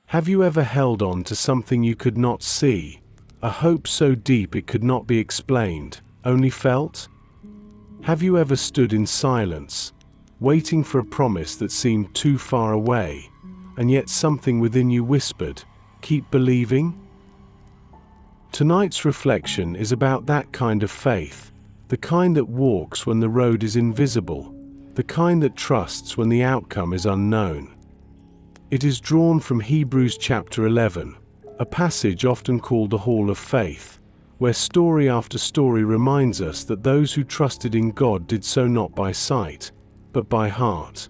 Have you ever held on to something you could not see, a hope so deep it could not be explained, only felt? Have you ever stood in silence, waiting for a promise that seemed too far away, and yet something within you whispered, "Keep believing"? Tonight's reflection is about that kind of faith, the kind that walks when the road is invisible, the kind that trusts when the outcome is unknown. It is drawn from Hebrews chapter 11, a passage often called the Hall of Faith, where story after story reminds us that those who trusted in God did so not by sight, but by heart.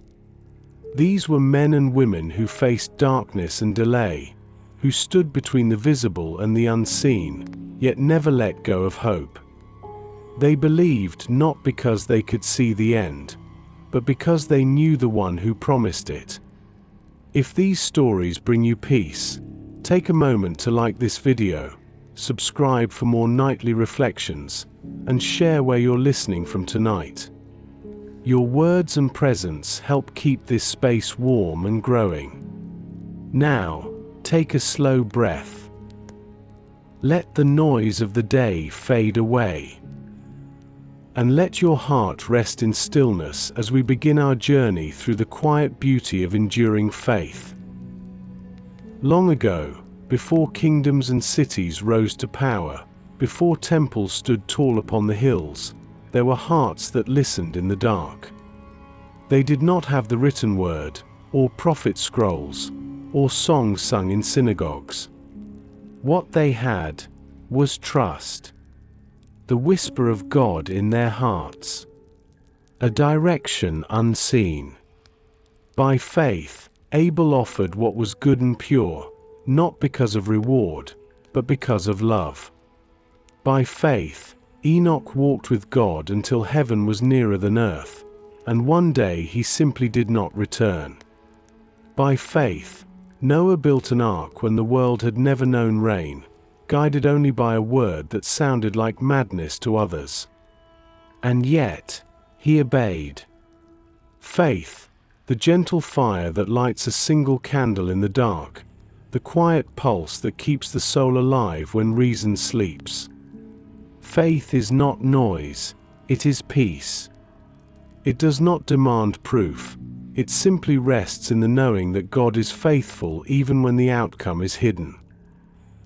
These were men and women who faced darkness and delay, who stood between the visible and the unseen, yet never let go of hope. They believed not because they could see the end, but because they knew the one who promised it. If these stories bring you peace, take a moment to like this video, subscribe for more nightly reflections, and share where you're listening from tonight. Your words and presence help keep this space warm and growing. Now, take a slow breath. Let the noise of the day fade away. And let your heart rest in stillness as we begin our journey through the quiet beauty of enduring faith. Long ago, before kingdoms and cities rose to power, before temples stood tall upon the hills, there were hearts that listened in the dark. They did not have the written word, or prophet scrolls, or songs sung in synagogues. What they had was trust. The whisper of God in their hearts. A direction unseen. By faith, Abel offered what was good and pure, not because of reward, but because of love. By faith, Enoch walked with God until heaven was nearer than earth, and one day he simply did not return. By faith, Noah built an ark when the world had never known rain, guided only by a word that sounded like madness to others. And yet, he obeyed. Faith, the gentle fire that lights a single candle in the dark, the quiet pulse that keeps the soul alive when reason sleeps. Faith is not noise, it is peace. It does not demand proof, it simply rests in the knowing that God is faithful even when the outcome is hidden.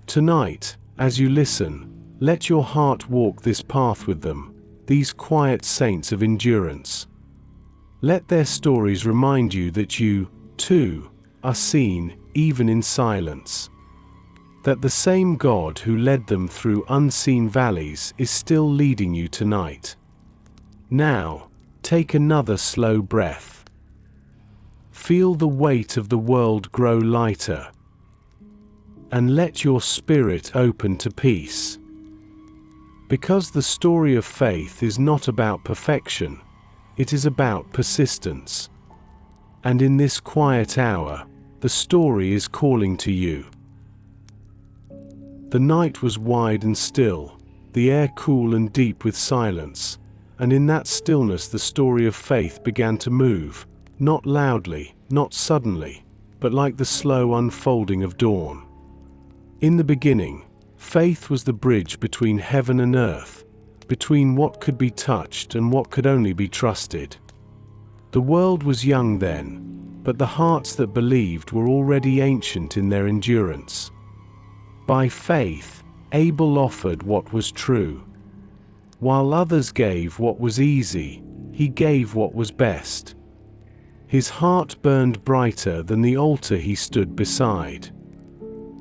Tonight, as you listen, let your heart walk this path with them, these quiet saints of endurance. Let their stories remind you that you, too, are seen, even in silence. That the same God who led them through unseen valleys is still leading you tonight. Now, take another slow breath. Feel the weight of the world grow lighter. And let your spirit open to peace. Because the story of faith is not about perfection, it is about persistence. And in this quiet hour, the story is calling to you. The night was wide and still, the air cool and deep with silence, and in that stillness the story of faith began to move, not loudly, not suddenly, but like the slow unfolding of dawn. In the beginning, faith was the bridge between heaven and earth, between what could be touched and what could only be trusted. The world was young then, but the hearts that believed were already ancient in their endurance. By faith, Abel offered what was true. While others gave what was easy, he gave what was best. His heart burned brighter than the altar he stood beside.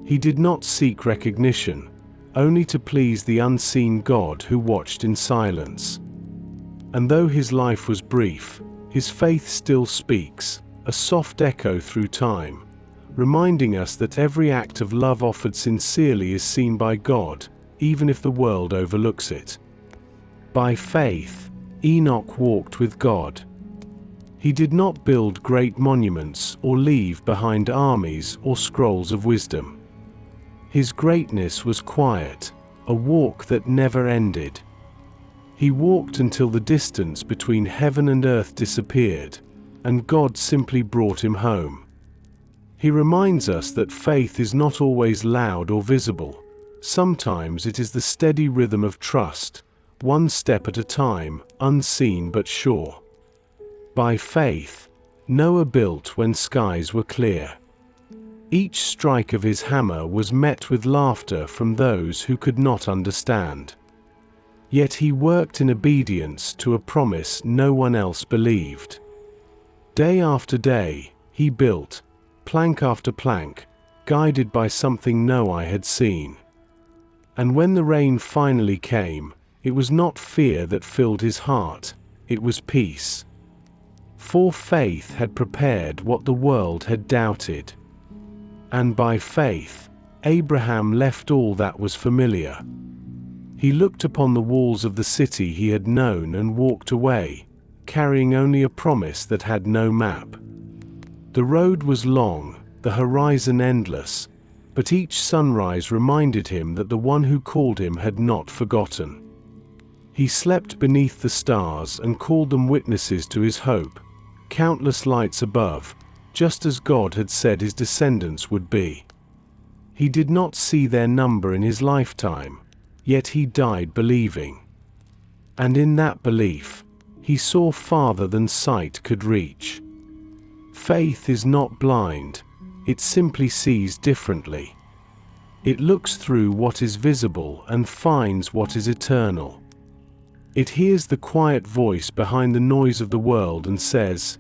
He did not seek recognition, only to please the unseen God who watched in silence. And though his life was brief, his faith still speaks, a soft echo through time, reminding us that every act of love offered sincerely is seen by God, even if the world overlooks it. By faith, Enoch walked with God. He did not build great monuments or leave behind armies or scrolls of wisdom. His greatness was quiet, a walk that never ended. He walked until the distance between heaven and earth disappeared, and God simply brought him home. He reminds us that faith is not always loud or visible. Sometimes it is the steady rhythm of trust, one step at a time, unseen but sure. By faith, Noah built when skies were clear. Each strike of his hammer was met with laughter from those who could not understand. Yet he worked in obedience to a promise no one else believed. Day after day, he built, plank after plank, guided by something no eye had seen. And when the rain finally came, it was not fear that filled his heart, it was peace. For faith had prepared what the world had doubted. And by faith, Abraham left all that was familiar. He looked upon the walls of the city he had known and walked away, carrying only a promise that had no map. The road was long, the horizon endless, but each sunrise reminded him that the one who called him had not forgotten. He slept beneath the stars and called them witnesses to his hope, countless lights above, just as God had said his descendants would be. He did not see their number in his lifetime, yet he died believing. And in that belief, he saw farther than sight could reach. Faith is not blind, it simply sees differently. It looks through what is visible and finds what is eternal. It hears the quiet voice behind the noise of the world and says,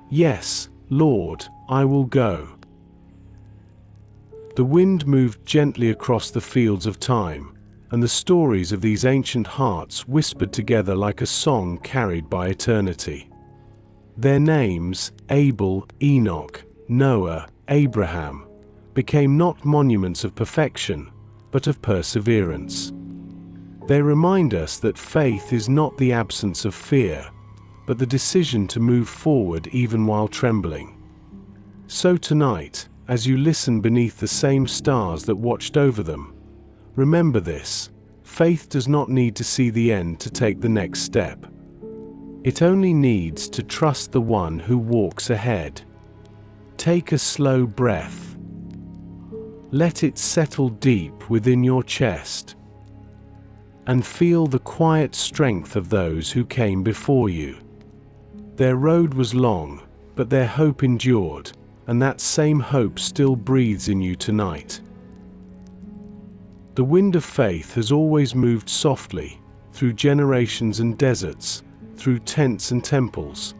"Yes, Lord, I will go." The wind moved gently across the fields of time, and the stories of these ancient hearts whispered together like a song carried by eternity. Their names, Abel, Enoch, Noah, Abraham, became not monuments of perfection, but of perseverance. They remind us that faith is not the absence of fear, but the decision to move forward even while trembling. So tonight, as you listen beneath the same stars that watched over them, remember this: faith does not need to see the end to take the next step. It only needs to trust the one who walks ahead. Take a slow breath. Let it settle deep within your chest. And feel the quiet strength of those who came before you. Their road was long, but their hope endured, and that same hope still breathes in you tonight. The wind of faith has always moved softly, through generations and deserts, through tents and temples,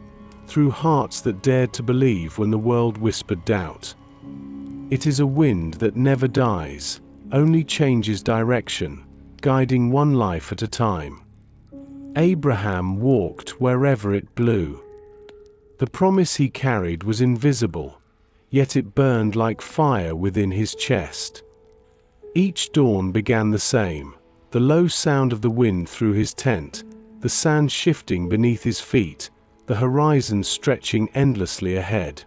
through hearts that dared to believe when the world whispered doubt. It is a wind that never dies, only changes direction, guiding one life at a time. Abraham walked wherever it blew. The promise he carried was invisible, yet it burned like fire within his chest. Each dawn began the same, the low sound of the wind through his tent, the sand shifting beneath his feet, the horizon stretching endlessly ahead.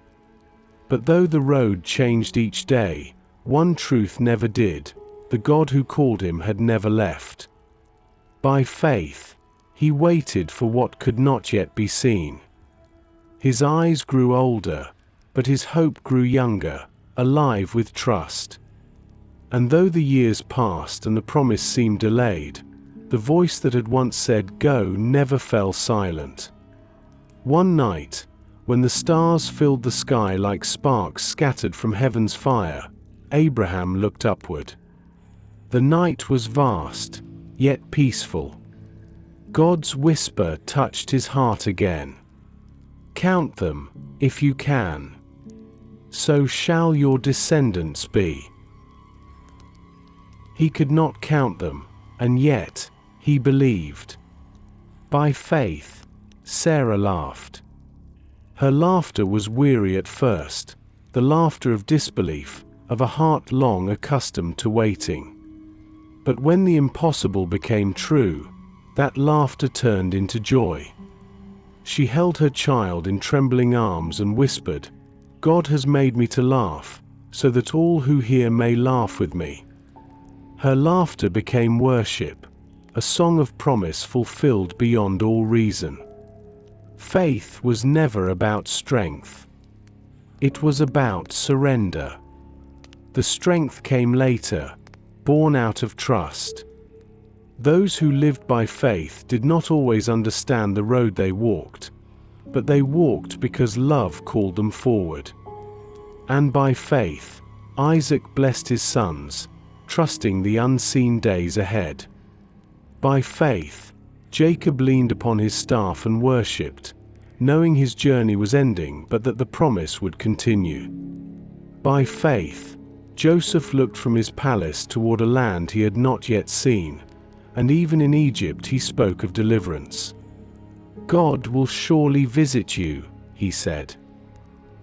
But though the road changed each day, one truth never did: the God who called him had never left. By faith, he waited for what could not yet be seen. His eyes grew older, but his hope grew younger, alive with trust. And though the years passed and the promise seemed delayed, the voice that had once said "Go" never fell silent. One night, when the stars filled the sky like sparks scattered from heaven's fire, Abraham looked upward. The night was vast, yet peaceful. God's whisper touched his heart again. "Count them, if you can. So shall your descendants be." He could not count them, and yet, he believed. By faith, Sarah laughed. Her laughter was weary at first, the laughter of disbelief, of a heart long accustomed to waiting. But when the impossible became true, that laughter turned into joy. She held her child in trembling arms and whispered, "God has made me to laugh, so that all who hear may laugh with me." Her laughter became worship, a song of promise fulfilled beyond all reason. Faith was never about strength. It was about surrender. The strength came later, born out of trust. Those who lived by faith did not always understand the road they walked, but they walked because love called them forward. And by faith, Isaac blessed his sons, trusting the unseen days ahead. By faith, Jacob leaned upon his staff and worshipped, knowing his journey was ending but that the promise would continue. By faith, Joseph looked from his palace toward a land he had not yet seen, and even in Egypt he spoke of deliverance. God will surely visit you, he said.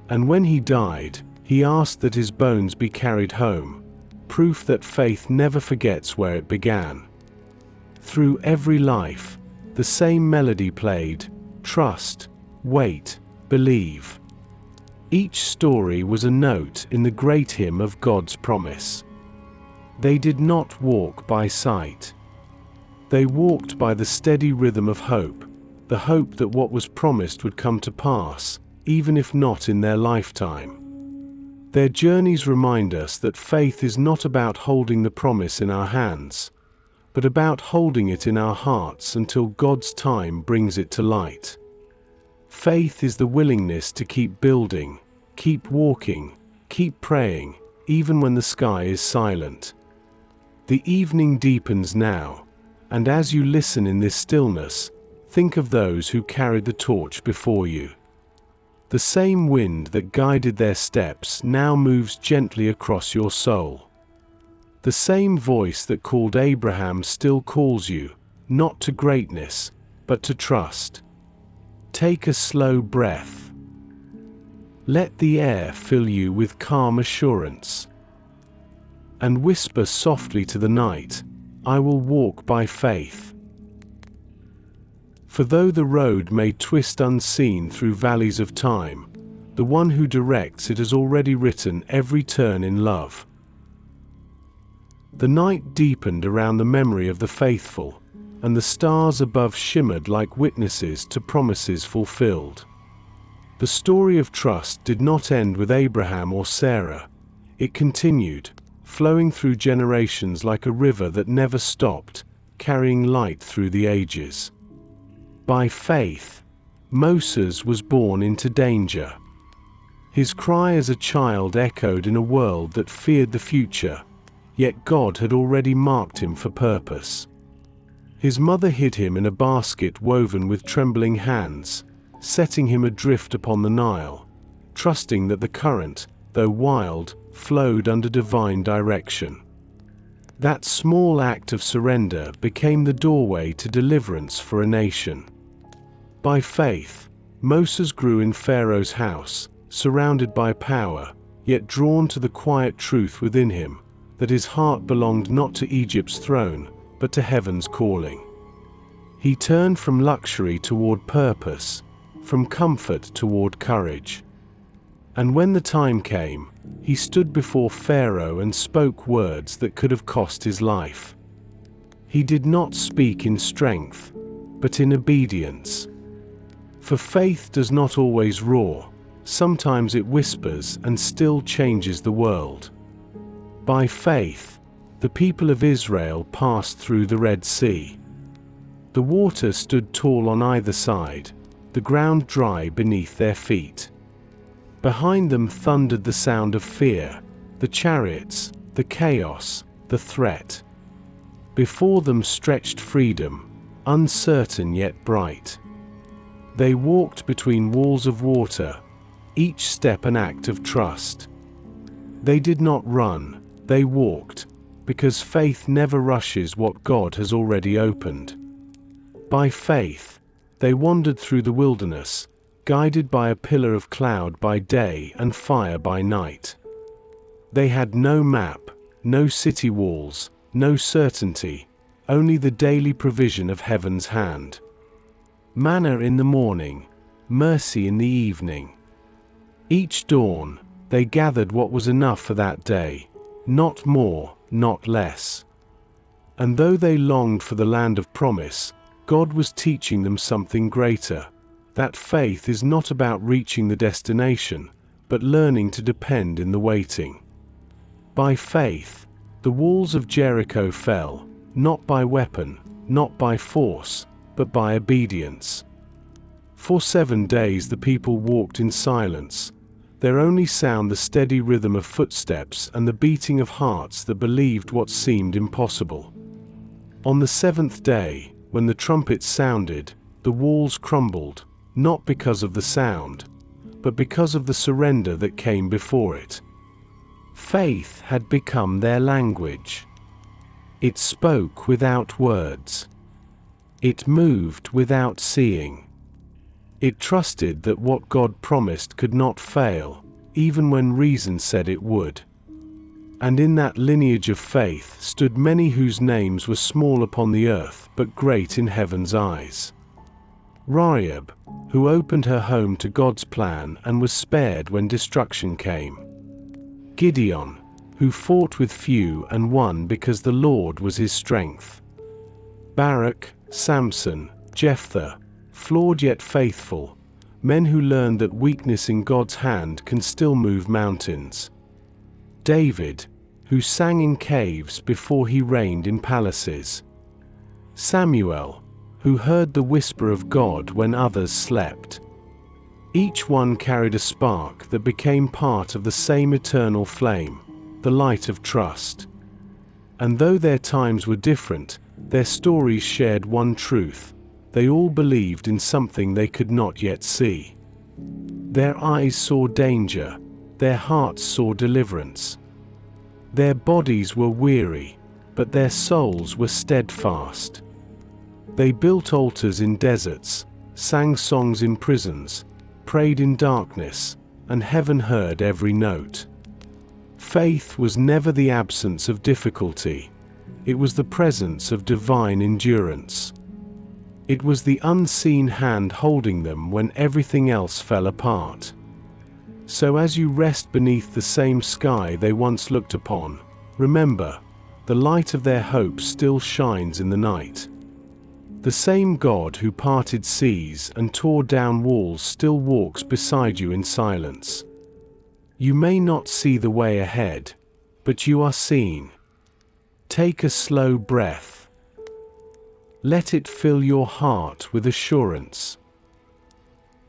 And when he died, he asked that his bones be carried home, proof that faith never forgets where it began. Through every life, the same melody played: trust, wait, believe. Each story was a note in the great hymn of God's promise. They did not walk by sight. They walked by the steady rhythm of hope, the hope that what was promised would come to pass, even if not in their lifetime. Their journeys remind us that faith is not about holding the promise in our hands, but about holding it in our hearts until God's time brings it to light. Faith is the willingness to keep building, keep walking, keep praying, even when the sky is silent. The evening deepens now, and as you listen in this stillness, think of those who carried the torch before you. The same wind that guided their steps now moves gently across your soul. The same voice that called Abraham still calls you, not to greatness, but to trust. Take a slow breath. Let the air fill you with calm assurance. And whisper softly to the night, I will walk by faith. For though the road may twist unseen through valleys of time, the one who directs it has already written every turn in love. The night deepened around the memory of the faithful, and the stars above shimmered like witnesses to promises fulfilled. The story of trust did not end with Abraham or Sarah. It continued, flowing through generations like a river that never stopped, carrying light through the ages. By faith, Moses was born into danger. His cry as a child echoed in a world that feared the future, yet God had already marked him for purpose. His mother hid him in a basket woven with trembling hands, setting him adrift upon the Nile, trusting that the current, though wild, flowed under divine direction. That small act of surrender became the doorway to deliverance for a nation. By faith, Moses grew in Pharaoh's house, surrounded by power, yet drawn to the quiet truth within him, that his heart belonged not to Egypt's throne, but to heaven's calling. He turned from luxury toward purpose, from comfort toward courage. And when the time came, he stood before Pharaoh and spoke words that could have cost his life. He did not speak in strength, but in obedience. For faith does not always roar, sometimes it whispers and still changes the world. By faith, the people of Israel passed through the Red Sea. The water stood tall on either side, the ground dry beneath their feet. Behind them thundered the sound of fear, the chariots, the chaos, the threat. Before them stretched freedom, uncertain yet bright. They walked between walls of water, each step an act of trust. They did not run, they walked, because faith never rushes what God has already opened. By faith, they wandered through the wilderness, guided by a pillar of cloud by day and fire by night. They had no map, no city walls, no certainty, only the daily provision of heaven's hand. Manna in the morning, mercy in the evening. Each dawn, they gathered what was enough for that day, not more, not less. And though they longed for the land of promise, God was teaching them something greater, that faith is not about reaching the destination, but but learning to depend in the waiting. By faith, the walls of Jericho fell, not by weapon, not by force, but by obedience. For 7 days the people walked in silence, their only sound the steady rhythm of footsteps and the beating of hearts that believed what seemed impossible. On the 7th day, when the trumpets sounded, the walls crumbled, not because of the sound, but because of the surrender that came before it. Faith had become their language. It spoke without words. It moved without seeing. It trusted that what God promised could not fail, even when reason said it would. And in that lineage of faith stood many whose names were small upon the earth but great in heaven's eyes. Rahab, who opened her home to God's plan and was spared when destruction came. Gideon, who fought with few and won because the Lord was his strength. Barak, Samson, Jephthah, flawed yet faithful, men who learned that weakness in God's hand can still move mountains. David, who sang in caves before he reigned in palaces. Samuel, who heard the whisper of God when others slept. Each one carried a spark that became part of the same eternal flame, the light of trust. And though their times were different, their stories shared one truth: they all believed in something they could not yet see. Their eyes saw danger, their hearts saw deliverance. Their bodies were weary, but their souls were steadfast. They built altars in deserts, sang songs in prisons, prayed in darkness, and heaven heard every note. Faith was never the absence of difficulty. It was the presence of divine endurance. It was the unseen hand holding them when everything else fell apart. So as you rest beneath the same sky they once looked upon, remember, the light of their hope still shines in the night. The same God who parted seas and tore down walls still walks beside you in silence. You may not see the way ahead, but you are seen. Take a slow breath. Let it fill your heart with assurance.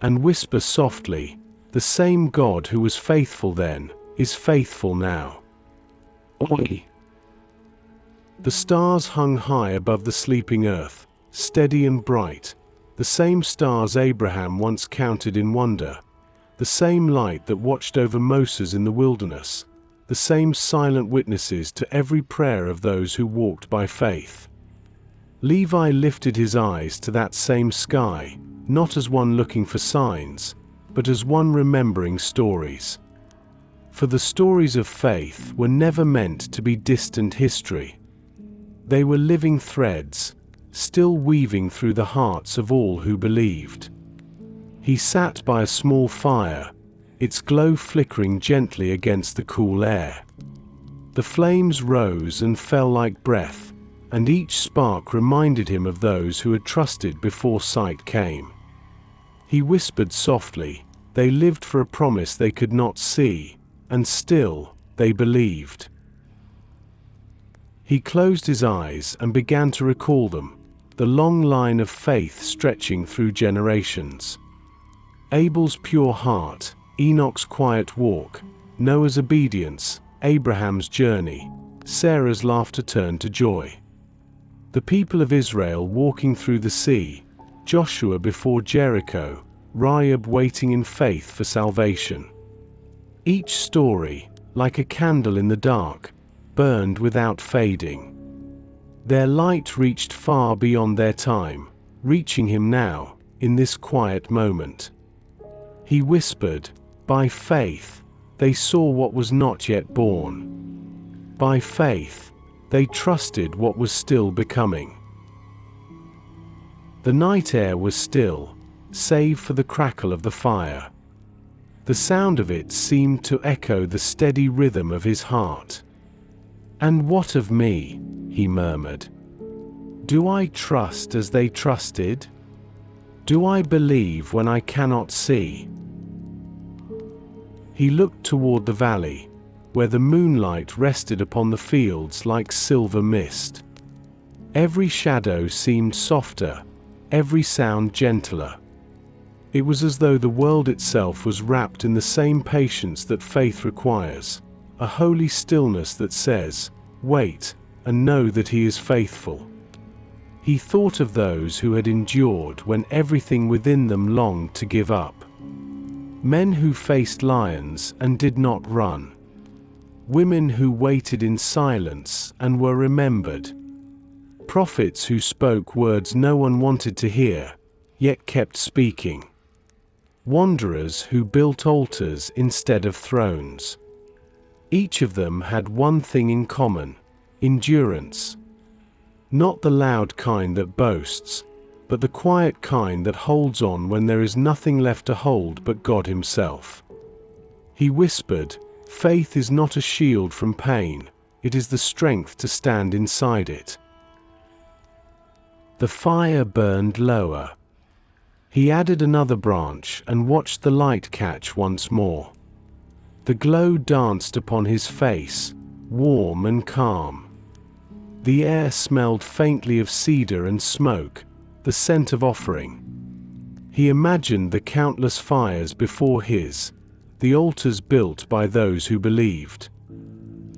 And whisper softly, the same God who was faithful then, is faithful now. Oi! The stars hung high above the sleeping earth, steady and bright, the same stars Abraham once counted in wonder, the same light that watched over Moses in the wilderness, the same silent witnesses to every prayer of those who walked by faith. Levi lifted his eyes to that same sky, not as one looking for signs, but as one remembering stories. For the stories of faith were never meant to be distant history. They were living threads, still weaving through the hearts of all who believed. He sat by a small fire, its glow flickering gently against the cool air. The flames rose and fell like breath, and each spark reminded him of those who had trusted before sight came. He whispered softly, they lived for a promise they could not see, and still, they believed. He closed his eyes and began to recall them, the long line of faith stretching through generations. Abel's pure heart, Enoch's quiet walk, Noah's obedience, Abraham's journey, Sarah's laughter turned to joy. The people of Israel walking through the sea, Joshua before Jericho, Rahab waiting in faith for salvation. Each story, like a candle in the dark, burned without fading. Their light reached far beyond their time, reaching him now, in this quiet moment. He whispered, by faith, they saw what was not yet born. By faith, they trusted what was still becoming. The night air was still, save for the crackle of the fire. The sound of it seemed to echo the steady rhythm of his heart. And what of me? He murmured. Do I trust as they trusted? Do I believe when I cannot see? He looked toward the valley, where the moonlight rested upon the fields like silver mist. Every shadow seemed softer, every sound gentler. It was as though the world itself was wrapped in the same patience that faith requires, a holy stillness that says, "Wait, and know that He is faithful." He thought of those who had endured when everything within them longed to give up. Men who faced lions and did not run. Women who waited in silence and were remembered. Prophets who spoke words no one wanted to hear, yet kept speaking. Wanderers who built altars instead of thrones. Each of them had one thing in common: endurance. Not the loud kind that boasts, but the quiet kind that holds on when there is nothing left to hold but God Himself. He whispered, "Faith is not a shield from pain, it is the strength to stand inside it." The fire burned lower. He added another branch and watched the light catch once more. The glow danced upon his face, warm and calm. The air smelled faintly of cedar and smoke, the scent of offering. He imagined the countless fires before the altars built by those who believed.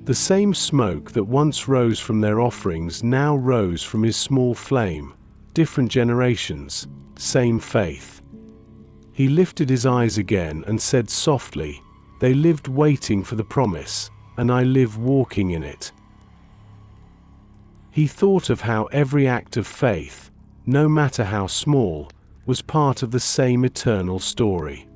The same smoke that once rose from their offerings now rose from his small flame, different generations, same faith. He lifted his eyes again and said softly, "They lived waiting for the promise, and I live walking in it." He thought of how every act of faith, no matter how small, was part of the same eternal story.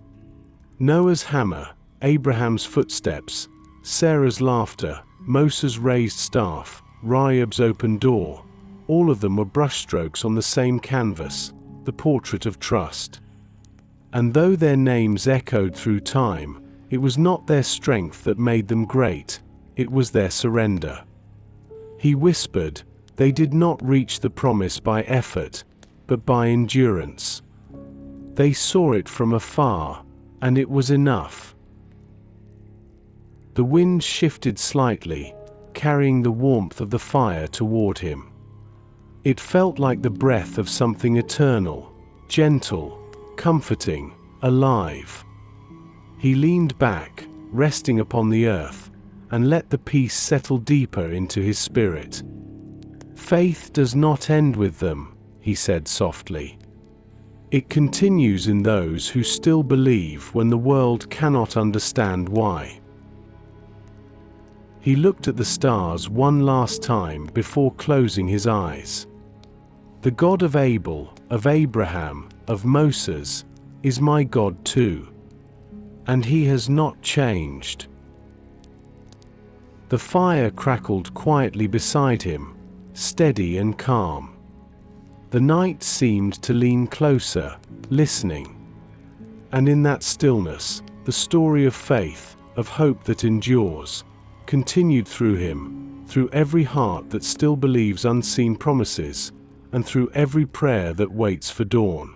Noah's hammer, Abraham's footsteps, Sarah's laughter, Moses' raised staff, Rahab's open door, all of them were brushstrokes on the same canvas, the portrait of trust. And though their names echoed through time, it was not their strength that made them great, it was their surrender. He whispered, "They did not reach the promise by effort, but by endurance. They saw it from afar, and it was enough." The wind shifted slightly, carrying the warmth of the fire toward him. It felt like the breath of something eternal, gentle, comforting, alive. He leaned back, resting upon the earth, and let the peace settle deeper into his spirit. "Faith does not end with them," he said softly. "It continues in those who still believe when the world cannot understand why." He looked at the stars one last time before closing his eyes. "The God of Abel, of Abraham, of Moses, is my God too. And He has not changed." The fire crackled quietly beside him, steady and calm. The night seemed to lean closer, listening. And in that stillness, the story of faith, of hope that endures, continued through him, through every heart that still believes unseen promises, and through every prayer that waits for dawn.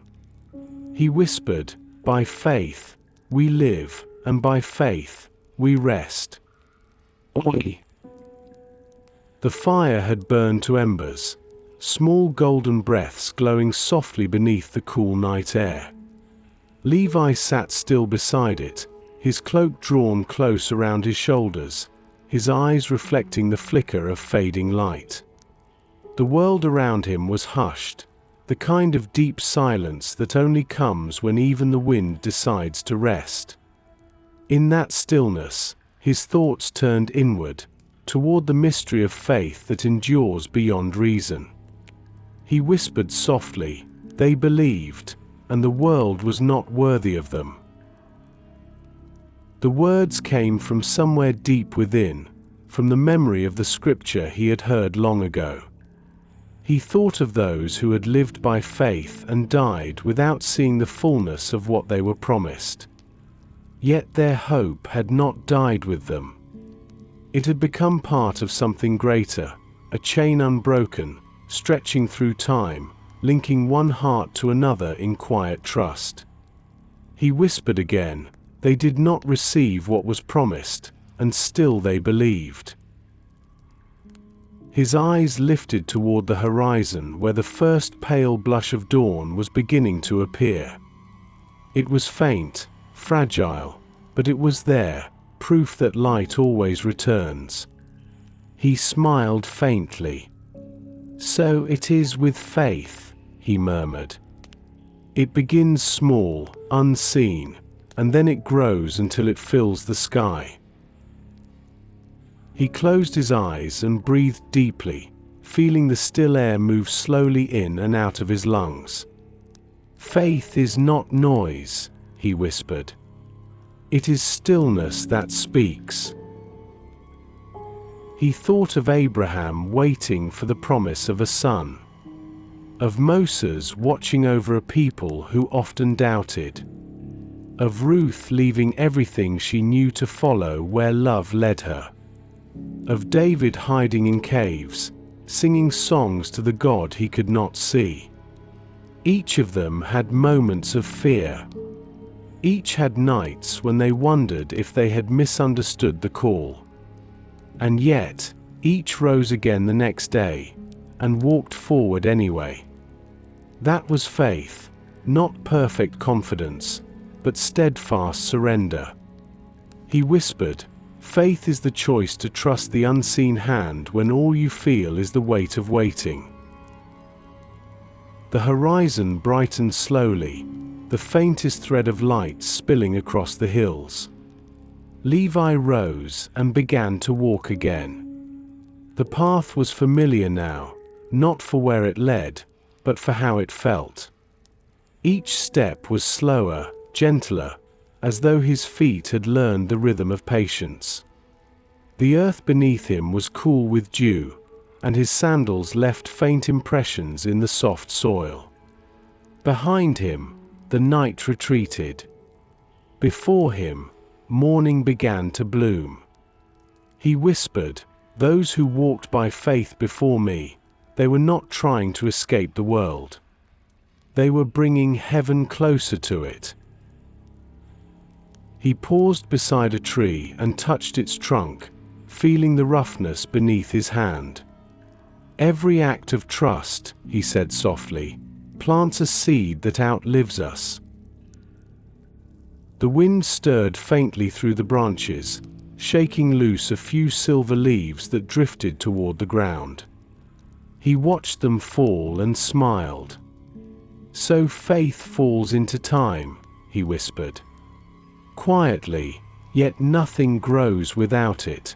He whispered, "By faith, we live, and by faith, we rest." Oi! The fire had burned to embers, small golden breaths glowing softly beneath the cool night air. Levi sat still beside it, his cloak drawn close around his shoulders, his eyes reflecting the flicker of fading light. The world around him was hushed, the kind of deep silence that only comes when even the wind decides to rest. In that stillness, his thoughts turned inward, toward the mystery of faith that endures beyond reason. He whispered softly, "They believed, and the world was not worthy of them." The words came from somewhere deep within, from the memory of the scripture he had heard long ago. He thought of those who had lived by faith and died without seeing the fullness of what they were promised. Yet their hope had not died with them. It had become part of something greater, a chain unbroken, stretching through time, linking one heart to another in quiet trust. He whispered again, They did not receive what was promised, and still they believed. His eyes lifted toward the horizon where the first pale blush of dawn was beginning to appear. It was faint, fragile, but it was there, proof that light always returns. He smiled faintly. "So it is with faith," he murmured. "It begins small, unseen, and then it grows until it fills the sky." He closed his eyes and breathed deeply, feeling the still air move slowly in and out of his lungs. "Faith is not noise," he whispered. "It is stillness that speaks." He thought of Abraham waiting for the promise of a son, of Moses watching over a people who often doubted, of Ruth leaving everything she knew to follow where love led her, of David hiding in caves, singing songs to the God he could not see. Each of them had moments of fear. Each had nights when they wondered if they had misunderstood the call. And yet, each rose again the next day, and walked forward anyway. That was faith, not perfect confidence, but steadfast surrender. He whispered, "Faith is the choice to trust the unseen hand when all you feel is the weight of waiting." The horizon brightened slowly, the faintest thread of light spilling across the hills. Levi rose and began to walk again. The path was familiar now, not for where it led, but for how it felt. Each step was slower, gentler, as though his feet had learned the rhythm of patience. The earth beneath him was cool with dew, and his sandals left faint impressions in the soft soil. Behind him, the night retreated. Before him, morning began to bloom. He whispered, "Those who walked by faith before me, they were not trying to escape the world. They were bringing heaven closer to it." He paused beside a tree and touched its trunk, feeling the roughness beneath his hand. "Every act of trust," he said softly, "plants a seed that outlives us." The wind stirred faintly through the branches, shaking loose a few silver leaves that drifted toward the ground. He watched them fall and smiled. "So faith falls into time," he whispered. "Quietly, yet nothing grows without it."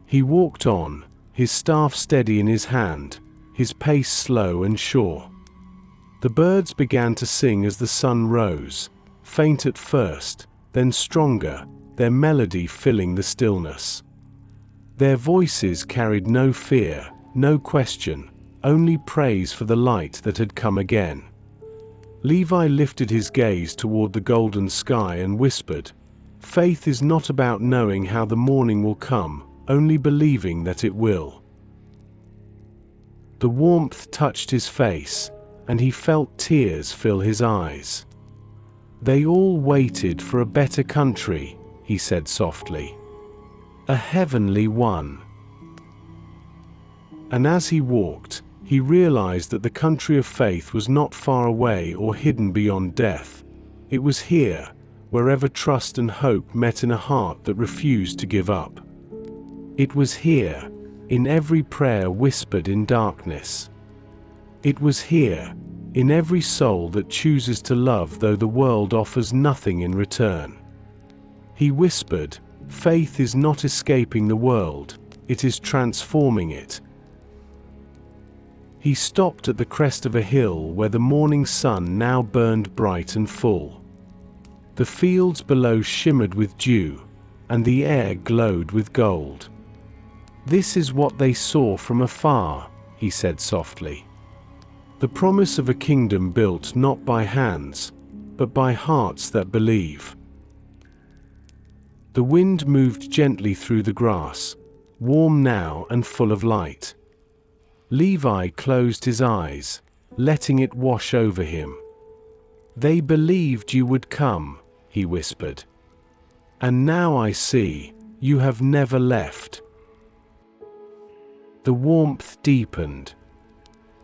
He walked on, his staff steady in his hand, his pace slow and sure. The birds began to sing as the sun rose, faint at first, then stronger, their melody filling the stillness. Their voices carried no fear, no question, only praise for the light that had come again. Levi lifted his gaze toward the golden sky and whispered, "Faith is not about knowing how the morning will come, only believing that it will." The warmth touched his face, and he felt tears fill his eyes. "They all waited for a better country," he said softly. "A heavenly one." And as he walked, he realized that the country of faith was not far away or hidden beyond death. It was here, wherever trust and hope met in a heart that refused to give up. It was here, in every prayer whispered in darkness. It was here, in every soul that chooses to love though the world offers nothing in return. He whispered, "Faith is not escaping the world, it is transforming it." He stopped at the crest of a hill where the morning sun now burned bright and full. The fields below shimmered with dew, and the air glowed with gold. "This is what they saw from afar," he said softly. "The promise of a kingdom built not by hands, but by hearts that believe." The wind moved gently through the grass, warm now and full of light. Levi closed his eyes, letting it wash over him. "They believed you would come," he whispered. And now I see, you have never left. The warmth deepened.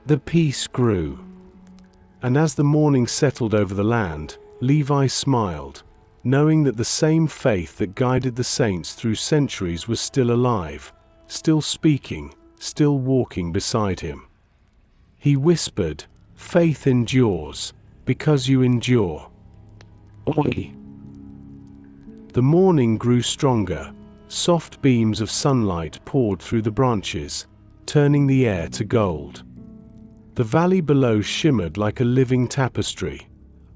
The peace grew. And as the morning settled over the land, Levi smiled, knowing that the same faith that guided the saints through centuries was still alive, still speaking, still walking beside him. He whispered, "Faith endures, because you endure." Oi! The morning grew stronger. Soft beams of sunlight poured through the branches, turning the air to gold. The valley below shimmered like a living tapestry,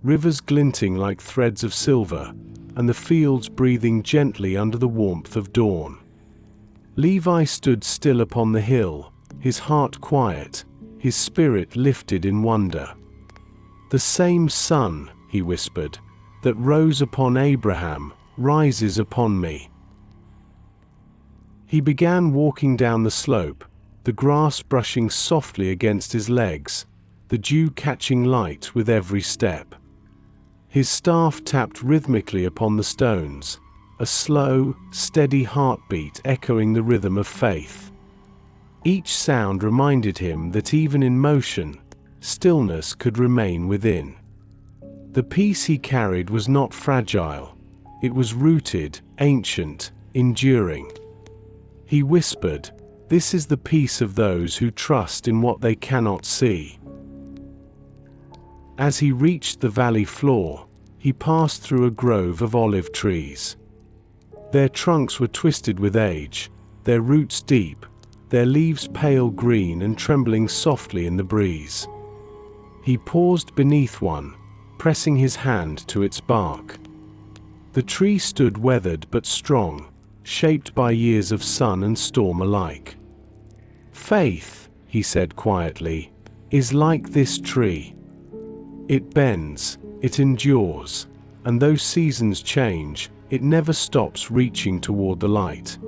rivers glinting like threads of silver, and the fields breathing gently under the warmth of dawn. Levi stood still upon the hill, his heart quiet, his spirit lifted in wonder. "The same sun," he whispered, "that rose upon Abraham, rises upon me." He began walking down the slope, the grass brushing softly against his legs, the dew catching light with every step. His staff tapped rhythmically upon the stones, a slow, steady heartbeat echoing the rhythm of faith. Each sound reminded him that even in motion, stillness could remain within. The peace he carried was not fragile. It was rooted, ancient, enduring. He whispered, "This is the peace of those who trust in what they cannot see." As he reached the valley floor, he passed through a grove of olive trees. Their trunks were twisted with age, their roots deep, their leaves pale green and trembling softly in the breeze. He paused beneath one, pressing his hand to its bark. The tree stood weathered but strong, shaped by years of sun and storm alike. "Faith," he said quietly, "is like this tree. It bends, it endures, and though seasons change, it never stops reaching toward the light."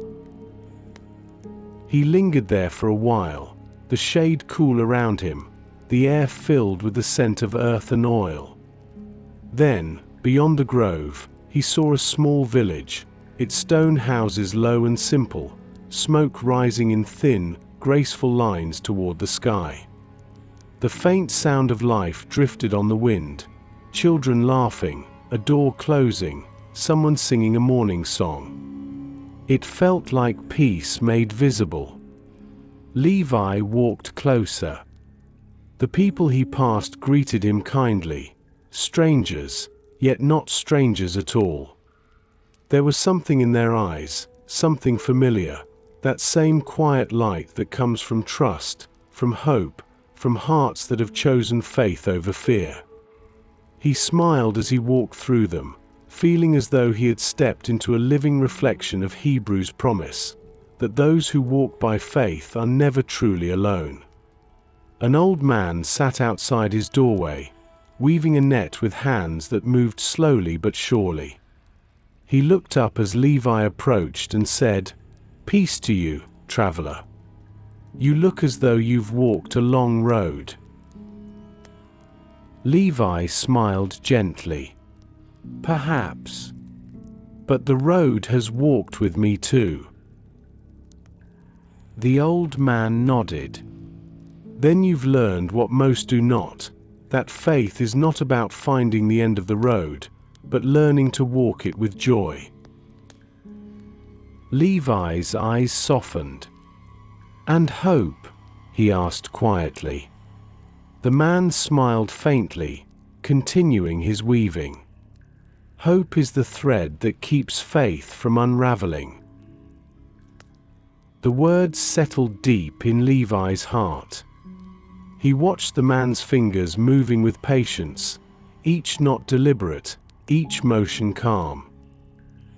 He lingered there for a while, the shade cool around him, the air filled with the scent of earth and oil. Then, beyond the grove, he saw a small village, its stone houses low and simple, smoke rising in thin, graceful lines toward the sky. The faint sound of life drifted on the wind, children laughing, a door closing, someone singing a morning song. It felt like peace made visible. Levi walked closer. The people he passed greeted him kindly, strangers, yet not strangers at all. There was something in their eyes, something familiar, that same quiet light that comes from trust, from hope, from hearts that have chosen faith over fear. He smiled as he walked through them, feeling as though he had stepped into a living reflection of Hebrews' promise, that those who walk by faith are never truly alone. An old man sat outside his doorway, weaving a net with hands that moved slowly but surely. He looked up as Levi approached and said, "Peace to you, traveler. You look as though you've walked a long road." Levi smiled gently. "Perhaps. But the road has walked with me too." The old man nodded. "Then you've learned what most do not, that faith is not about finding the end of the road, but learning to walk it with joy." Levi's eyes softened. "And hope?" he asked quietly. The man smiled faintly, continuing his weaving. "Hope is the thread that keeps faith from unraveling." The words settled deep in Levi's heart. He watched the man's fingers moving with patience, each knot deliberate, each motion calm.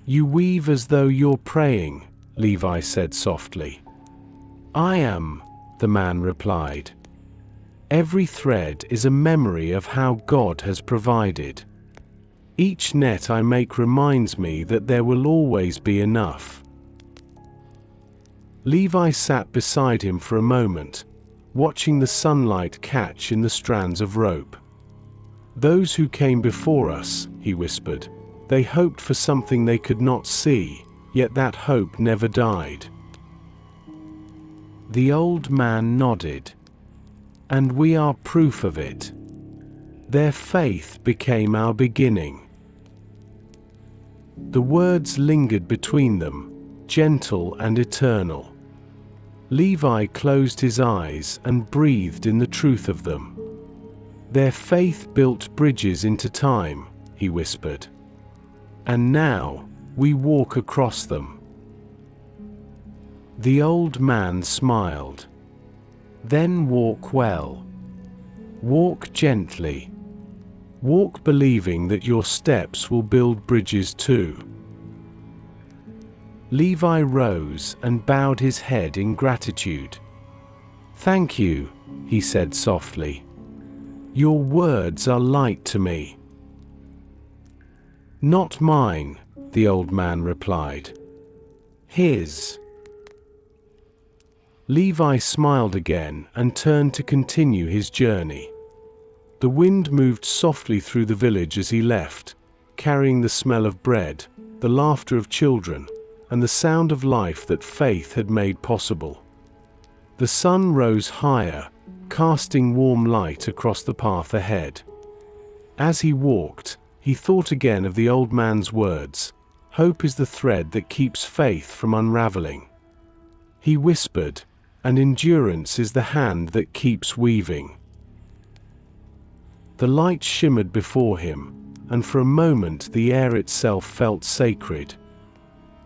"You weave as though you're praying," Levi said softly. "I am," the man replied. "Every thread is a memory of how God has provided. Each net I make reminds me that there will always be enough." Levi sat beside him for a moment, watching the sunlight catch in the strands of rope. "Those who came before us," he whispered, They hoped for something they could not see, yet that hope never died. The old man nodded. And we are proof of it. Their faith became our beginning. The words lingered between them, gentle and eternal. Levi closed his eyes and breathed in the truth of them. Their faith built bridges into time, he whispered. And now, we walk across them. The old man smiled. Then walk well. Walk gently. Walk believing that your steps will build bridges too. Levi rose and bowed his head in gratitude. Thank you, he said softly. Your words are light to me. Not mine, the old man replied. His. Levi smiled again and turned to continue his journey. The wind moved softly through the village as he left, carrying the smell of bread, the laughter of children, and the sound of life that faith had made possible. The sun rose higher, casting warm light across the path ahead. As he walked, he thought again of the old man's words, "Hope is the thread that keeps faith from unraveling." He whispered, "And endurance is the hand that keeps weaving." The light shimmered before him, and for a moment the air itself felt sacred.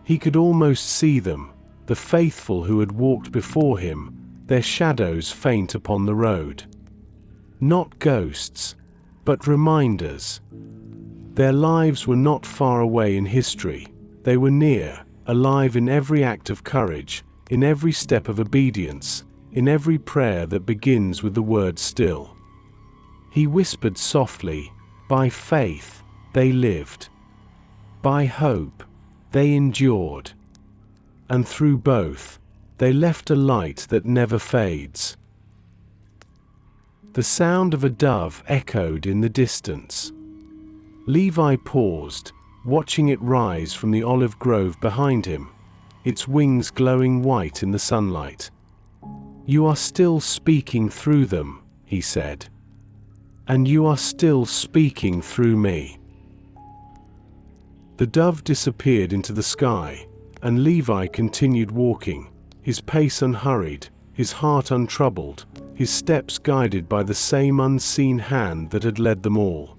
He could almost see them, the faithful who had walked before him, their shadows faint upon the road. Not ghosts, but reminders. Their lives were not far away in history, they were near, alive in every act of courage, in every step of obedience, in every prayer that begins with the word still. He whispered softly, "By faith, they lived. By hope, they endured. And through both, they left a light that never fades." The sound of a dove echoed in the distance. Levi paused, watching it rise from the olive grove behind him, its wings glowing white in the sunlight. "You are still speaking through them," he said. "And you are still speaking through me." The dove disappeared into the sky, and Levi continued walking, his pace unhurried, his heart untroubled, his steps guided by the same unseen hand that had led them all.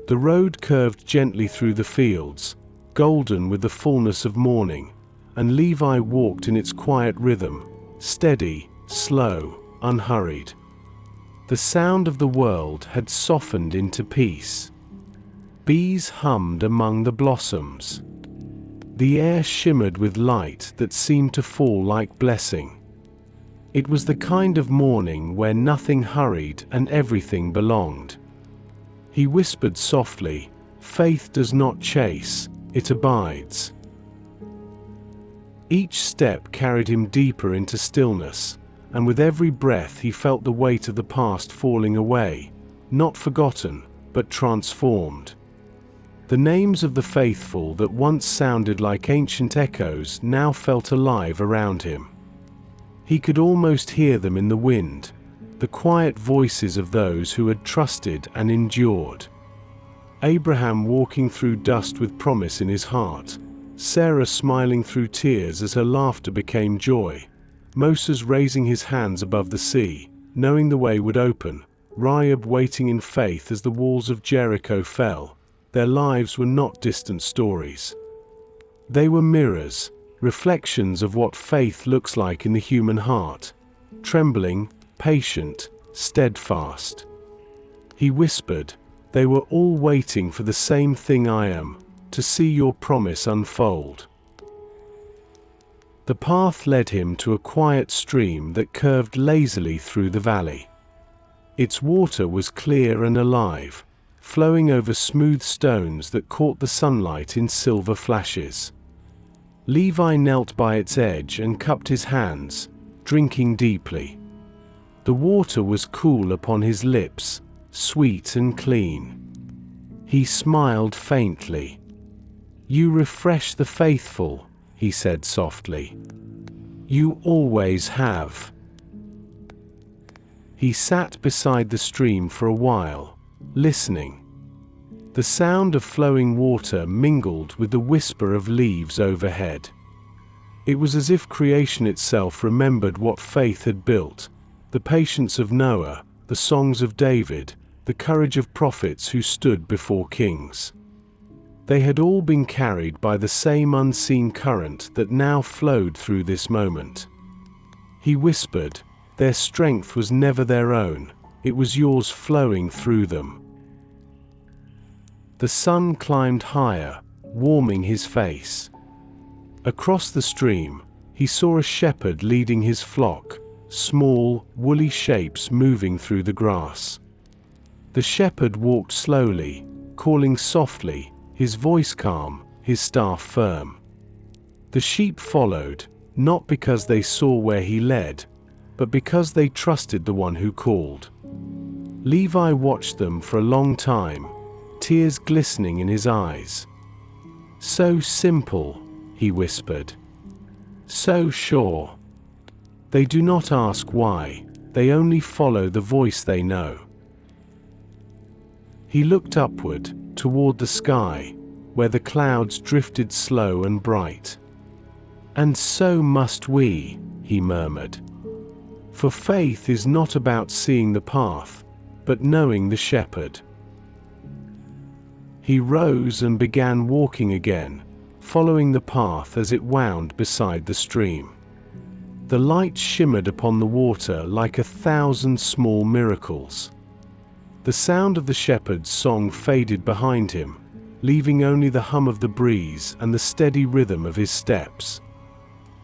The road curved gently through the fields, golden with the fullness of morning, and Levi walked in its quiet rhythm, steady, slow, unhurried. The sound of the world had softened into peace. Bees hummed among the blossoms. The air shimmered with light that seemed to fall like blessing. It was the kind of morning where nothing hurried and everything belonged. He whispered softly, "Faith does not chase, it abides." Each step carried him deeper into stillness, and with every breath he felt the weight of the past falling away, not forgotten, but transformed. The names of the faithful that once sounded like ancient echoes now felt alive around him. He could almost hear them in the wind, the quiet voices of those who had trusted and endured. Abraham walking through dust with promise in his heart, Sarah smiling through tears as her laughter became joy, Moses raising his hands above the sea, knowing the way would open, Rahab waiting in faith as the walls of Jericho fell. Their lives were not distant stories. They were mirrors, reflections of what faith looks like in the human heart, trembling, patient, steadfast. He whispered, "They were all waiting for the same thing I am, to see your promise unfold." The path led him to a quiet stream that curved lazily through the valley. Its water was clear and alive, flowing over smooth stones that caught the sunlight in silver flashes. Levi knelt by its edge and cupped his hands, drinking deeply. The water was cool upon his lips, sweet and clean. He smiled faintly. "You refresh the faithful," he said softly. "You always have." He sat beside the stream for a while, listening. The sound of flowing water mingled with the whisper of leaves overhead. It was as if creation itself remembered what faith had built: the patience of Noah, the songs of David, the courage of prophets who stood before kings. They had all been carried by the same unseen current that now flowed through this moment. He whispered, "Their strength was never their own, it was yours flowing through them." The sun climbed higher, warming his face. Across the stream, he saw a shepherd leading his flock, small, woolly shapes moving through the grass. The shepherd walked slowly, calling softly, his voice calm, his staff firm. The sheep followed, not because they saw where he led, but because they trusted the one who called. Levi watched them for a long time, tears glistening in his eyes. "So simple," he whispered. "So sure. They do not ask why, they only follow the voice they know." He looked upward, toward the sky, where the clouds drifted slow and bright. "And so must we," he murmured. "For faith is not about seeing the path, but knowing the shepherd." He rose and began walking again, following the path as it wound beside the stream. The light shimmered upon the water like 1,000 small miracles. The sound of the shepherd's song faded behind him, leaving only the hum of the breeze and the steady rhythm of his steps.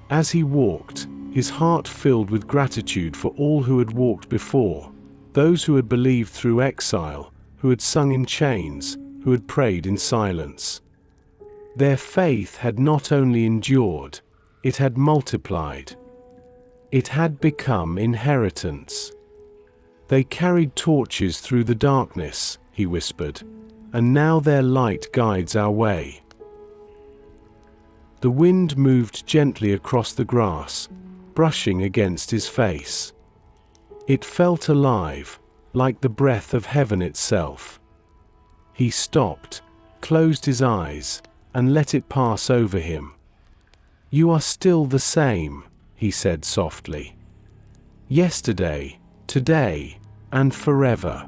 As he walked, his heart filled with gratitude for all who had walked before, those who had believed through exile, who had sung in chains, who had prayed in silence. Their faith had not only endured, it had multiplied. It had become inheritance. "They carried torches through the darkness," he whispered, "and now their light guides our way." The wind moved gently across the grass, brushing against his face. It felt alive, like the breath of heaven itself. He stopped, closed his eyes, and let it pass over him. "You are still the same," he said softly. "Yesterday, today, and forever."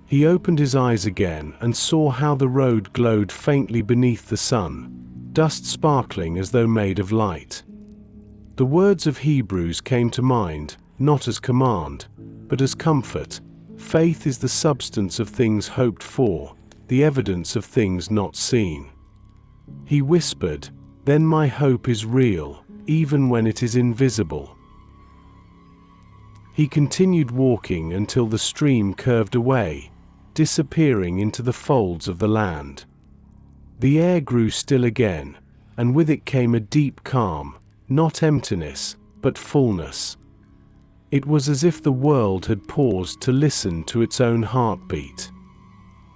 He opened his eyes again and saw how the road glowed faintly beneath the sun, dust sparkling as though made of light. The words of Hebrews came to mind, not as command, but as comfort. Faith is the substance of things hoped for, the evidence of things not seen. He whispered, "Then my hope is real, even when it is invisible." He continued walking until the stream curved away, disappearing into the folds of the land. The air grew still again, and with it came a deep calm, not emptiness, but fullness. It was as if the world had paused to listen to its own heartbeat.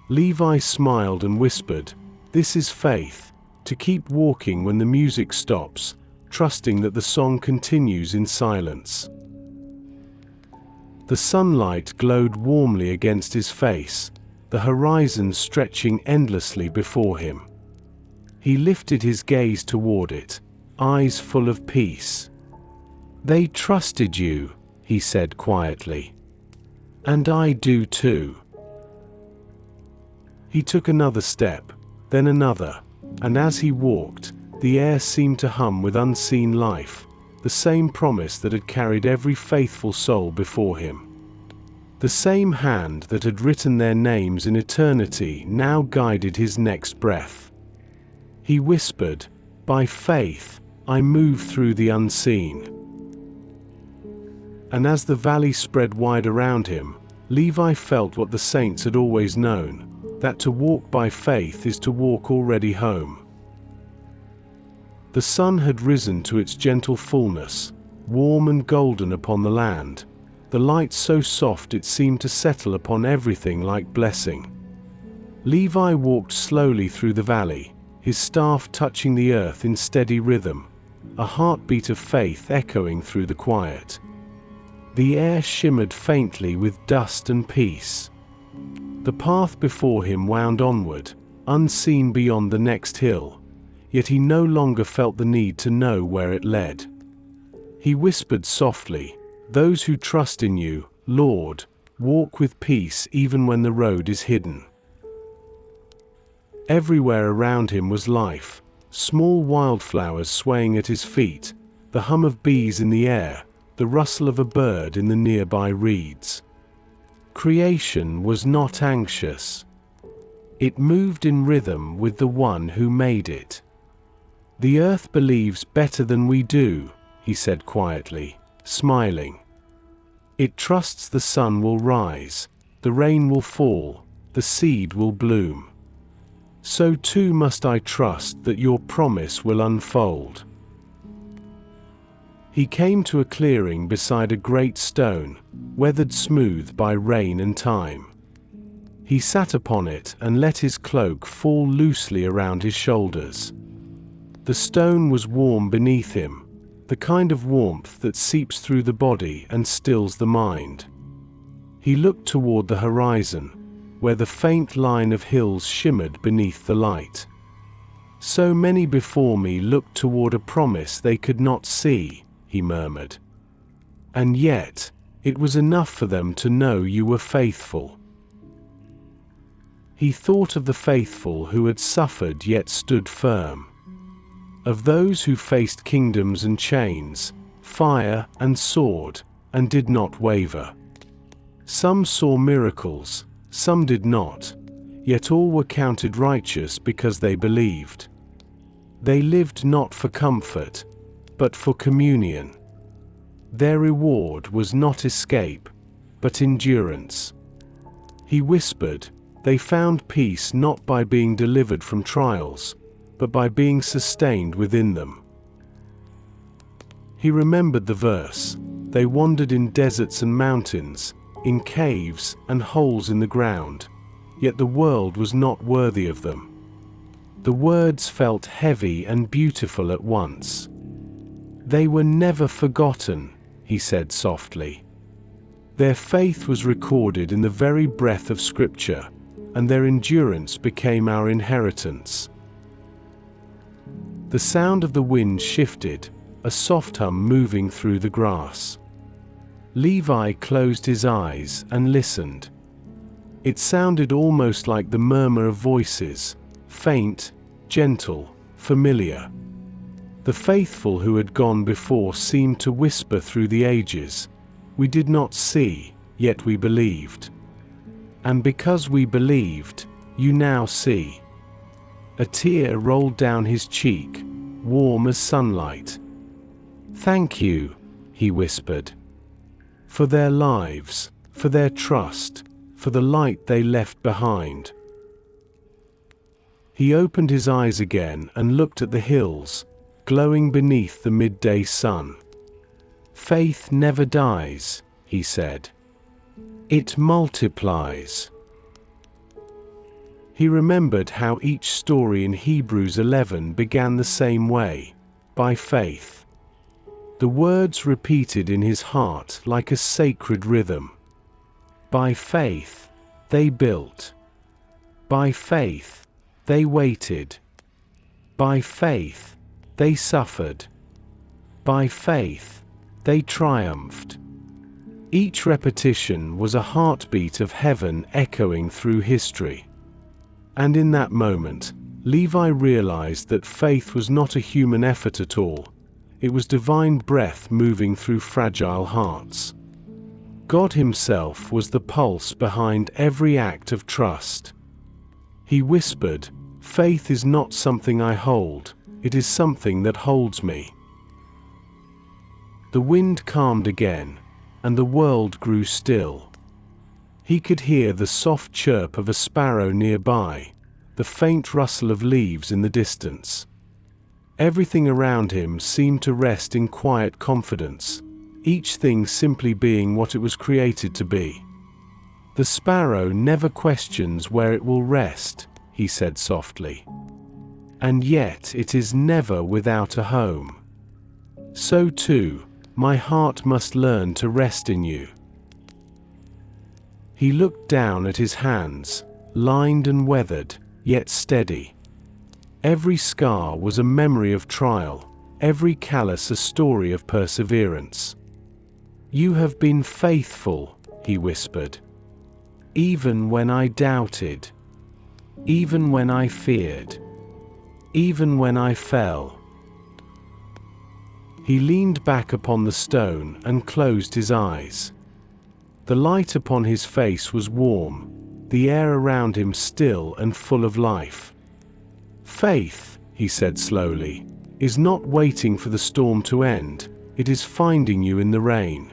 Levi smiled and whispered, "This is faith, to keep walking when the music stops, trusting that the song continues in silence." The sunlight glowed warmly against his face, the horizon stretching endlessly before him. He lifted his gaze toward it, eyes full of peace. "They trusted you," he said quietly. "And I do too." He took another step, then another, and as he walked, the air seemed to hum with unseen life, the same promise that had carried every faithful soul before him. The same hand that had written their names in eternity now guided his next breath. He whispered, "By faith, I move through the unseen." And as the valley spread wide around him, Levi felt what the saints had always known, that to walk by faith is to walk already home. The sun had risen to its gentle fullness, warm and golden upon the land, the light so soft it seemed to settle upon everything like blessing. Levi walked slowly through the valley, his staff touching the earth in steady rhythm, a heartbeat of faith echoing through the quiet. The air shimmered faintly with dust and peace. The path before him wound onward, unseen beyond the next hill, yet he no longer felt the need to know where it led. He whispered softly, "Those who trust in you, Lord, walk with peace even when the road is hidden." Everywhere around him was life, small wildflowers swaying at his feet, the hum of bees in the air, the rustle of a bird in the nearby reeds. Creation was not anxious. It moved in rhythm with the one who made it. "The earth believes better than we do," he said quietly, smiling. "It trusts the sun will rise, the rain will fall, the seed will bloom. So too must I trust that your promise will unfold." He came to a clearing beside a great stone, weathered smooth by rain and time. He sat upon it and let his cloak fall loosely around his shoulders. The stone was warm beneath him, the kind of warmth that seeps through the body and stills the mind. He looked toward the horizon, where the faint line of hills shimmered beneath the light. "So many before me looked toward a promise they could not see," he murmured. "And yet, it was enough for them to know you were faithful." He thought of the faithful who had suffered yet stood firm, of those who faced kingdoms and chains, fire and sword, and did not waver. Some saw miracles, some did not, yet all were counted righteous because they believed. They lived not for comfort, but for communion. Their reward was not escape, but endurance. He whispered, "They found peace not by being delivered from trials, but by being sustained within them." He remembered the verse, "They wandered in deserts and mountains, in caves and holes in the ground, yet the world was not worthy of them." The words felt heavy and beautiful at once. "They were never forgotten," he said softly. "Their faith was recorded in the very breath of Scripture, and their endurance became our inheritance." The sound of the wind shifted, a soft hum moving through the grass. Levi closed his eyes and listened. It sounded almost like the murmur of voices, faint, gentle, familiar. The faithful who had gone before seemed to whisper through the ages, "We did not see, yet we believed. And because we believed, you now see." A tear rolled down his cheek, warm as sunlight. "Thank you," he whispered. "For their lives, for their trust, for the light they left behind." He opened his eyes again and looked at the hills, glowing beneath the midday sun. "Faith never dies," he said. "It multiplies." He remembered how each story in Hebrews 11 began the same way, by faith. The words repeated in his heart like a sacred rhythm. By faith, they built. By faith, they waited. By faith, they suffered. By faith, they triumphed. Each repetition was a heartbeat of heaven echoing through history. And in that moment, Levi realized that faith was not a human effort at all. It was divine breath moving through fragile hearts. God Himself was the pulse behind every act of trust. He whispered, "Faith is not something I hold, it is something that holds me." The wind calmed again, and the world grew still. He could hear the soft chirp of a sparrow nearby, the faint rustle of leaves in the distance. Everything around him seemed to rest in quiet confidence, each thing simply being what it was created to be. The sparrow never questions where it will rest, he said softly. And yet it is never without a home. So too, my heart must learn to rest in you. He looked down at his hands, lined and weathered, yet steady. Every scar was a memory of trial, every callus a story of perseverance. You have been faithful, he whispered. Even when I doubted. Even when I feared. Even when I fell. He leaned back upon the stone and closed his eyes. The light upon his face was warm, the air around him still and full of life. Faith, he said slowly, is not waiting for the storm to end, it is finding you in the rain.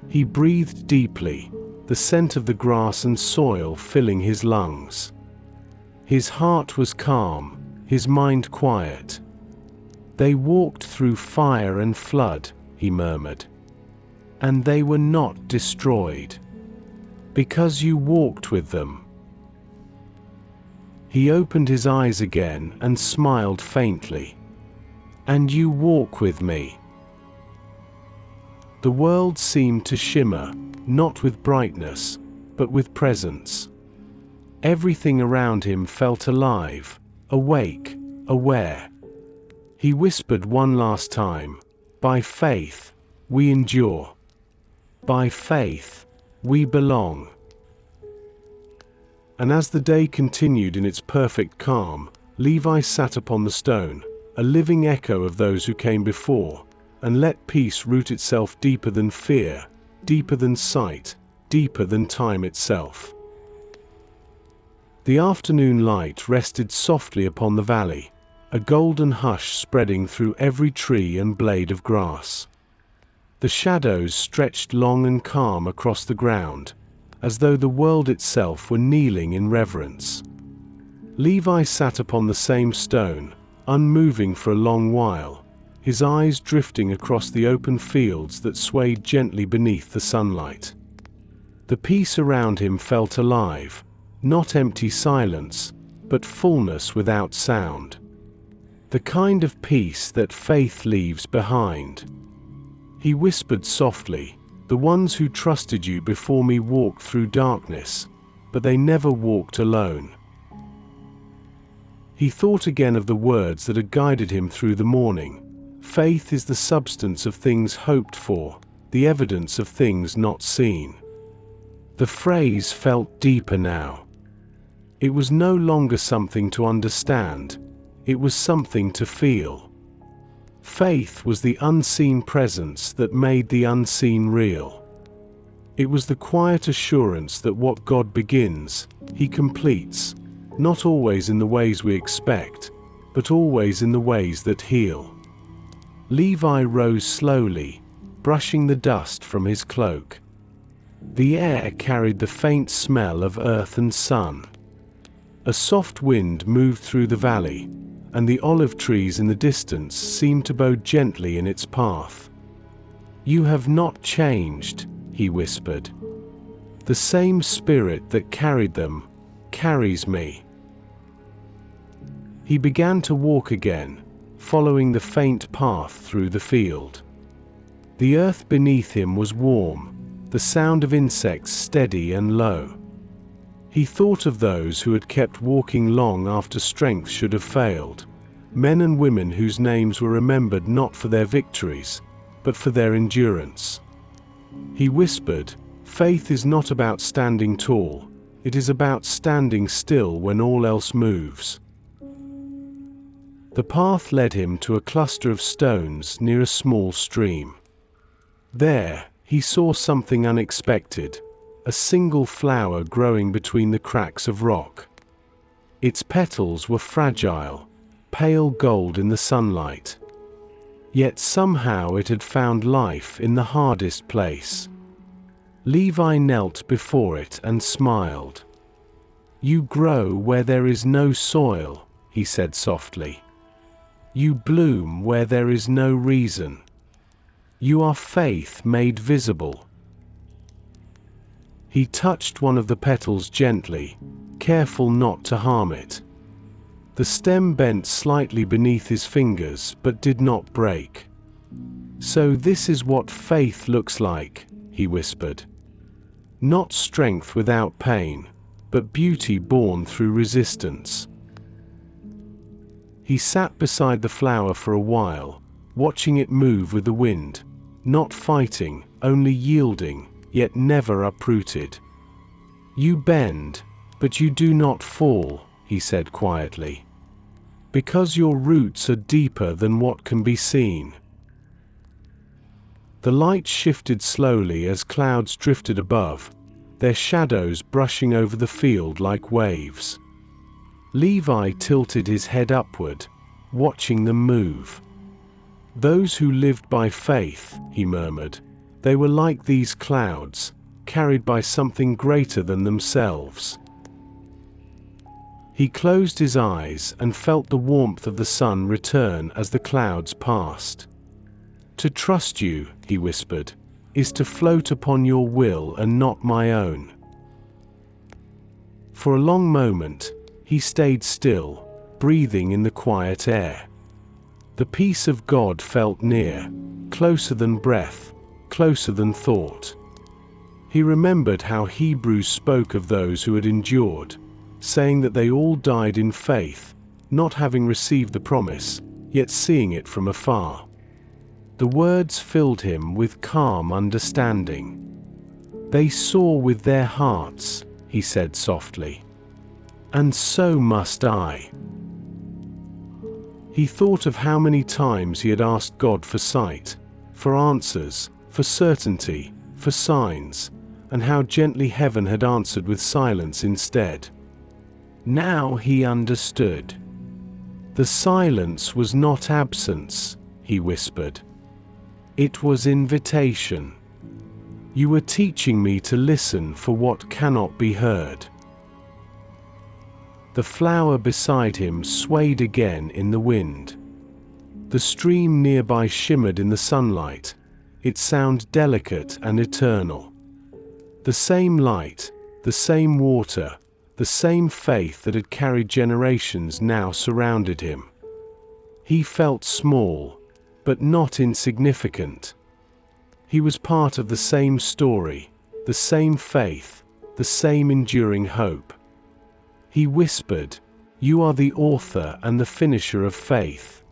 He breathed deeply, the scent of the grass and soil filling his lungs. His heart was calm, his mind quiet. They walked through fire and flood, he murmured. And they were not destroyed. Because you walked with them. He opened his eyes again and smiled faintly. And you walk with me. The world seemed to shimmer, not with brightness, but with presence. Everything around him felt alive, awake, aware. He whispered one last time, by faith, we endure. By faith, we belong. And as the day continued in its perfect calm, Levi sat upon the stone, a living echo of those who came before, and let peace root itself deeper than fear, deeper than sight, deeper than time itself. The afternoon light rested softly upon the valley, a golden hush spreading through every tree and blade of grass. The shadows stretched long and calm across the ground, as though the world itself were kneeling in reverence. Levi sat upon the same stone, unmoving for a long while, his eyes drifting across the open fields that swayed gently beneath the sunlight. The peace around him felt alive, not empty silence, but fullness without sound. The kind of peace that faith leaves behind. He whispered softly, the ones who trusted you before me walked through darkness, but they never walked alone. He thought again of the words that had guided him through the morning. Faith is the substance of things hoped for, the evidence of things not seen. The phrase felt deeper now. It was no longer something to understand, it was something to feel. Faith was the unseen presence that made the unseen real. It was the quiet assurance that what God begins, He completes, not always in the ways we expect, but always in the ways that heal. Levi rose slowly, brushing the dust from his cloak. The air carried the faint smell of earth and sun. A soft wind moved through the valley, and the olive trees in the distance seemed to bow gently in its path. You have not changed, he whispered. The same spirit that carried them, carries me. He began to walk again, following the faint path through the field. The earth beneath him was warm, the sound of insects steady and low. He thought of those who had kept walking long after strength should have failed, men and women whose names were remembered not for their victories, but for their endurance. He whispered, faith is not about standing tall, it is about standing still when all else moves. The path led him to a cluster of stones near a small stream. There, he saw something unexpected, a single flower growing between the cracks of rock. Its petals were fragile, pale gold in the sunlight. Yet somehow it had found life in the hardest place. Levi knelt before it and smiled. You grow where there is no soil, he said softly. You bloom where there is no reason. You are faith made visible. He touched one of the petals gently, careful not to harm it. The stem bent slightly beneath his fingers but did not break. "So this is what faith looks like," he whispered. "Not strength without pain, but beauty born through resistance." He sat beside the flower for a while, watching it move with the wind, not fighting, only yielding, yet never uprooted. "You bend, but you do not fall," he said quietly, "because your roots are deeper than what can be seen." The light shifted slowly as clouds drifted above, their shadows brushing over the field like waves. Levi tilted his head upward, watching them move. "Those who lived by faith," he murmured, "they were like these clouds, carried by something greater than themselves." He closed his eyes and felt the warmth of the sun return as the clouds passed. "To trust you," he whispered, "is to float upon your will and not my own." For a long moment, he stayed still, breathing in the quiet air. The peace of God felt near, closer than breath, closer than thought. He remembered how Hebrews spoke of those who had endured, saying that they all died in faith, not having received the promise, yet seeing it from afar. The words filled him with calm understanding. "They saw with their hearts," he said softly. "And so must I." He thought of how many times he had asked God for sight, for answers, for certainty, for signs, and how gently heaven had answered with silence instead. Now he understood. The silence was not absence, he whispered. It was invitation. "You were teaching me to listen for what cannot be heard." The flower beside him swayed again in the wind. The stream nearby shimmered in the sunlight, its sound delicate and eternal. The same light, the same water, the same faith that had carried generations now surrounded him. He felt small, but not insignificant. He was part of the same story, the same faith, the same enduring hope. He whispered, "You are the author and the finisher of faith.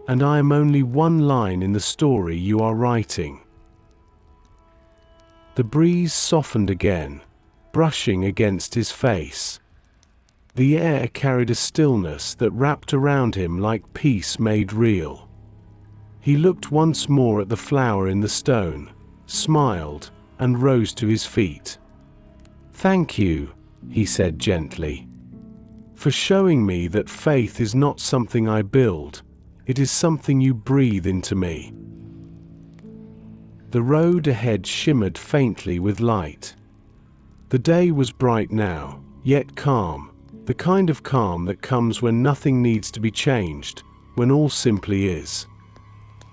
And I am only one line in the story you are writing." The breeze softened again, brushing against his face. The air carried a stillness that wrapped around him like peace made real. He looked once more at the flower in the stone, smiled, and rose to his feet. "Thank you," he said gently, "for showing me that faith is not something I build, it is something you breathe into me." The road ahead shimmered faintly with light. The day was bright now, yet calm, the kind of calm that comes when nothing needs to be changed, when all simply is.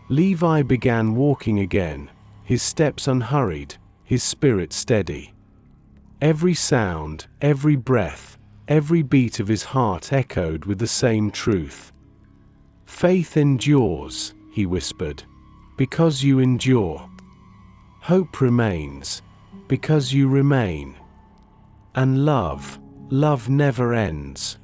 Levi began walking again, his steps unhurried, his spirit steady. Every sound, every breath, every beat of his heart echoed with the same truth. "Faith endures," he whispered, "because you endure. Hope remains, because you remain. And love never ends."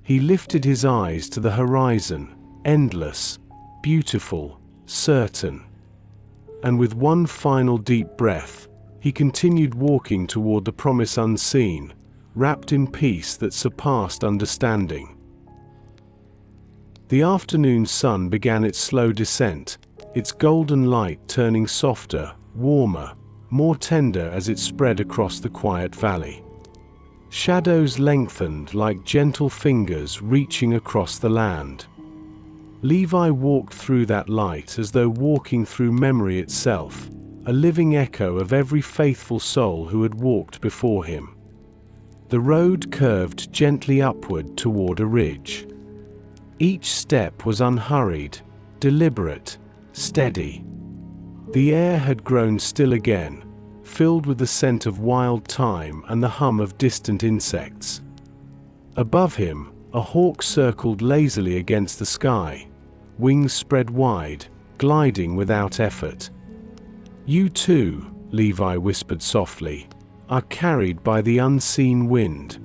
He lifted his eyes to the horizon, endless, beautiful, certain. And with one final deep breath, he continued walking toward the promise unseen, wrapped in peace that surpassed understanding. The afternoon sun began its slow descent, its golden light turning softer, warmer, more tender as it spread across the quiet valley. Shadows lengthened like gentle fingers reaching across the land. Levi walked through that light as though walking through memory itself, a living echo of every faithful soul who had walked before him. The road curved gently upward toward a ridge. Each step was unhurried, deliberate, steady. The air had grown still again, filled with the scent of wild thyme and the hum of distant insects. Above him, a hawk circled lazily against the sky, wings spread wide, gliding without effort. "You too," Levi whispered softly, "are carried by the unseen wind."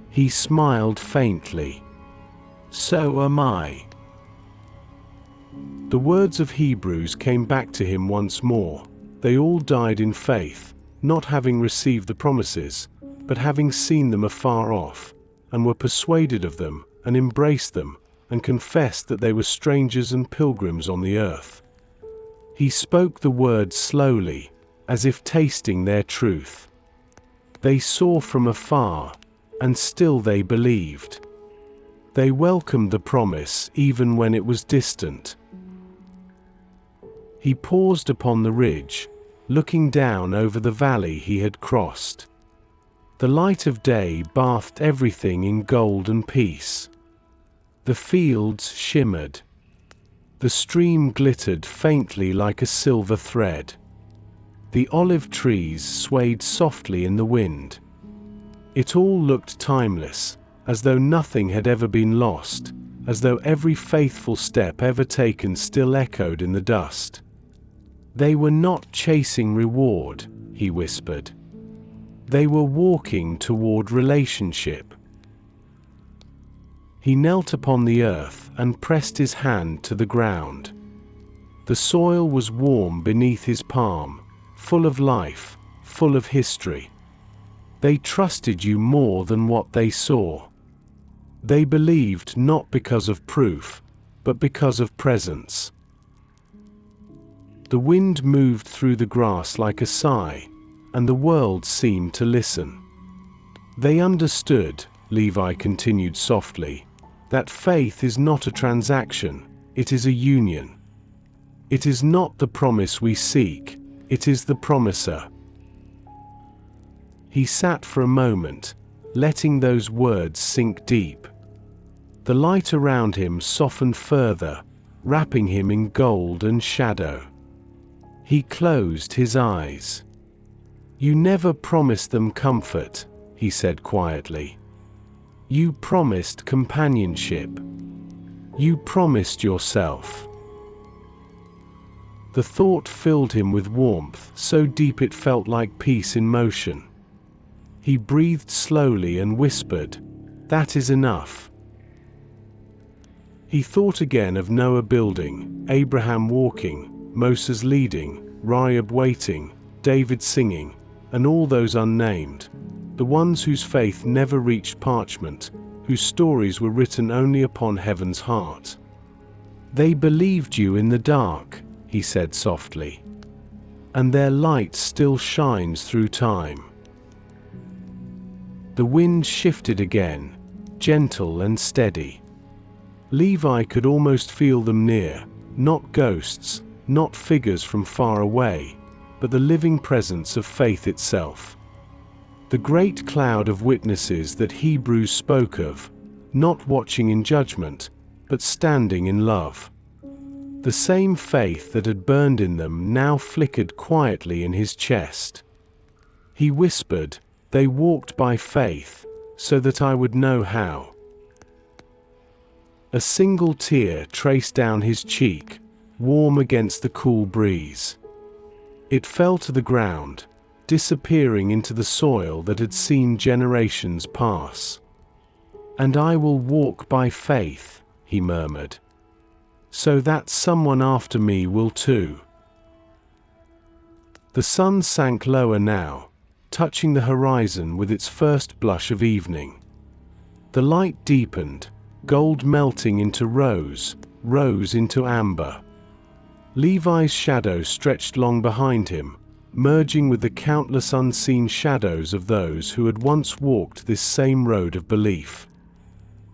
He smiled faintly. "So am I." The words of Hebrews came back to him once more. They all died in faith, not having received the promises, but having seen them afar off, and were persuaded of them, and embraced them, and confessed that they were strangers and pilgrims on the earth. He spoke the words slowly, as if tasting their truth. They saw from afar, and still they believed. They welcomed the promise even when it was distant. He paused upon the ridge, looking down over the valley he had crossed. The light of day bathed everything in gold and peace. The fields shimmered. The stream glittered faintly like a silver thread. The olive trees swayed softly in the wind. It all looked timeless, as though nothing had ever been lost, as though every faithful step ever taken still echoed in the dust. They were not chasing reward, he whispered. They were walking toward relationship. He knelt upon the earth and pressed his hand to the ground. The soil was warm beneath his palm, full of life, full of history. They trusted you more than what they saw. They believed not because of proof, but because of presence. The wind moved through the grass like a sigh, and the world seemed to listen. They understood, Levi continued softly, that faith is not a transaction, it is a union. It is not the promise we seek, it is the promiser. He sat for a moment, letting those words sink deep. The light around him softened further, wrapping him in gold and shadow. He closed his eyes. "You never promised them comfort," he said quietly. "You promised companionship. You promised yourself." The thought filled him with warmth so deep it felt like peace in motion. He breathed slowly and whispered, "That is enough." He thought again of Noah building, Abraham walking, Moses leading, Rahab waiting, David singing, and all those unnamed, the ones whose faith never reached parchment, whose stories were written only upon heaven's heart. "They believed you in the dark," he said softly, "and their light still shines through time." The wind shifted again, gentle and steady. Levi could almost feel them near, not ghosts, not figures from far away, but the living presence of faith itself. The great cloud of witnesses that Hebrews spoke of, not watching in judgment, but standing in love. The same faith that had burned in them now flickered quietly in his chest. He whispered, "They walked by faith, so that I would know how." A single tear traced down his cheek, warm against the cool breeze. It fell to the ground, disappearing into the soil that had seen generations pass. "And I will walk by faith," he murmured, "so that someone after me will too." The sun sank lower now, touching the horizon with its first blush of evening. The light deepened, gold melting into rose, rose into amber. Levi's shadow stretched long behind him, merging with the countless unseen shadows of those who had once walked this same road of belief.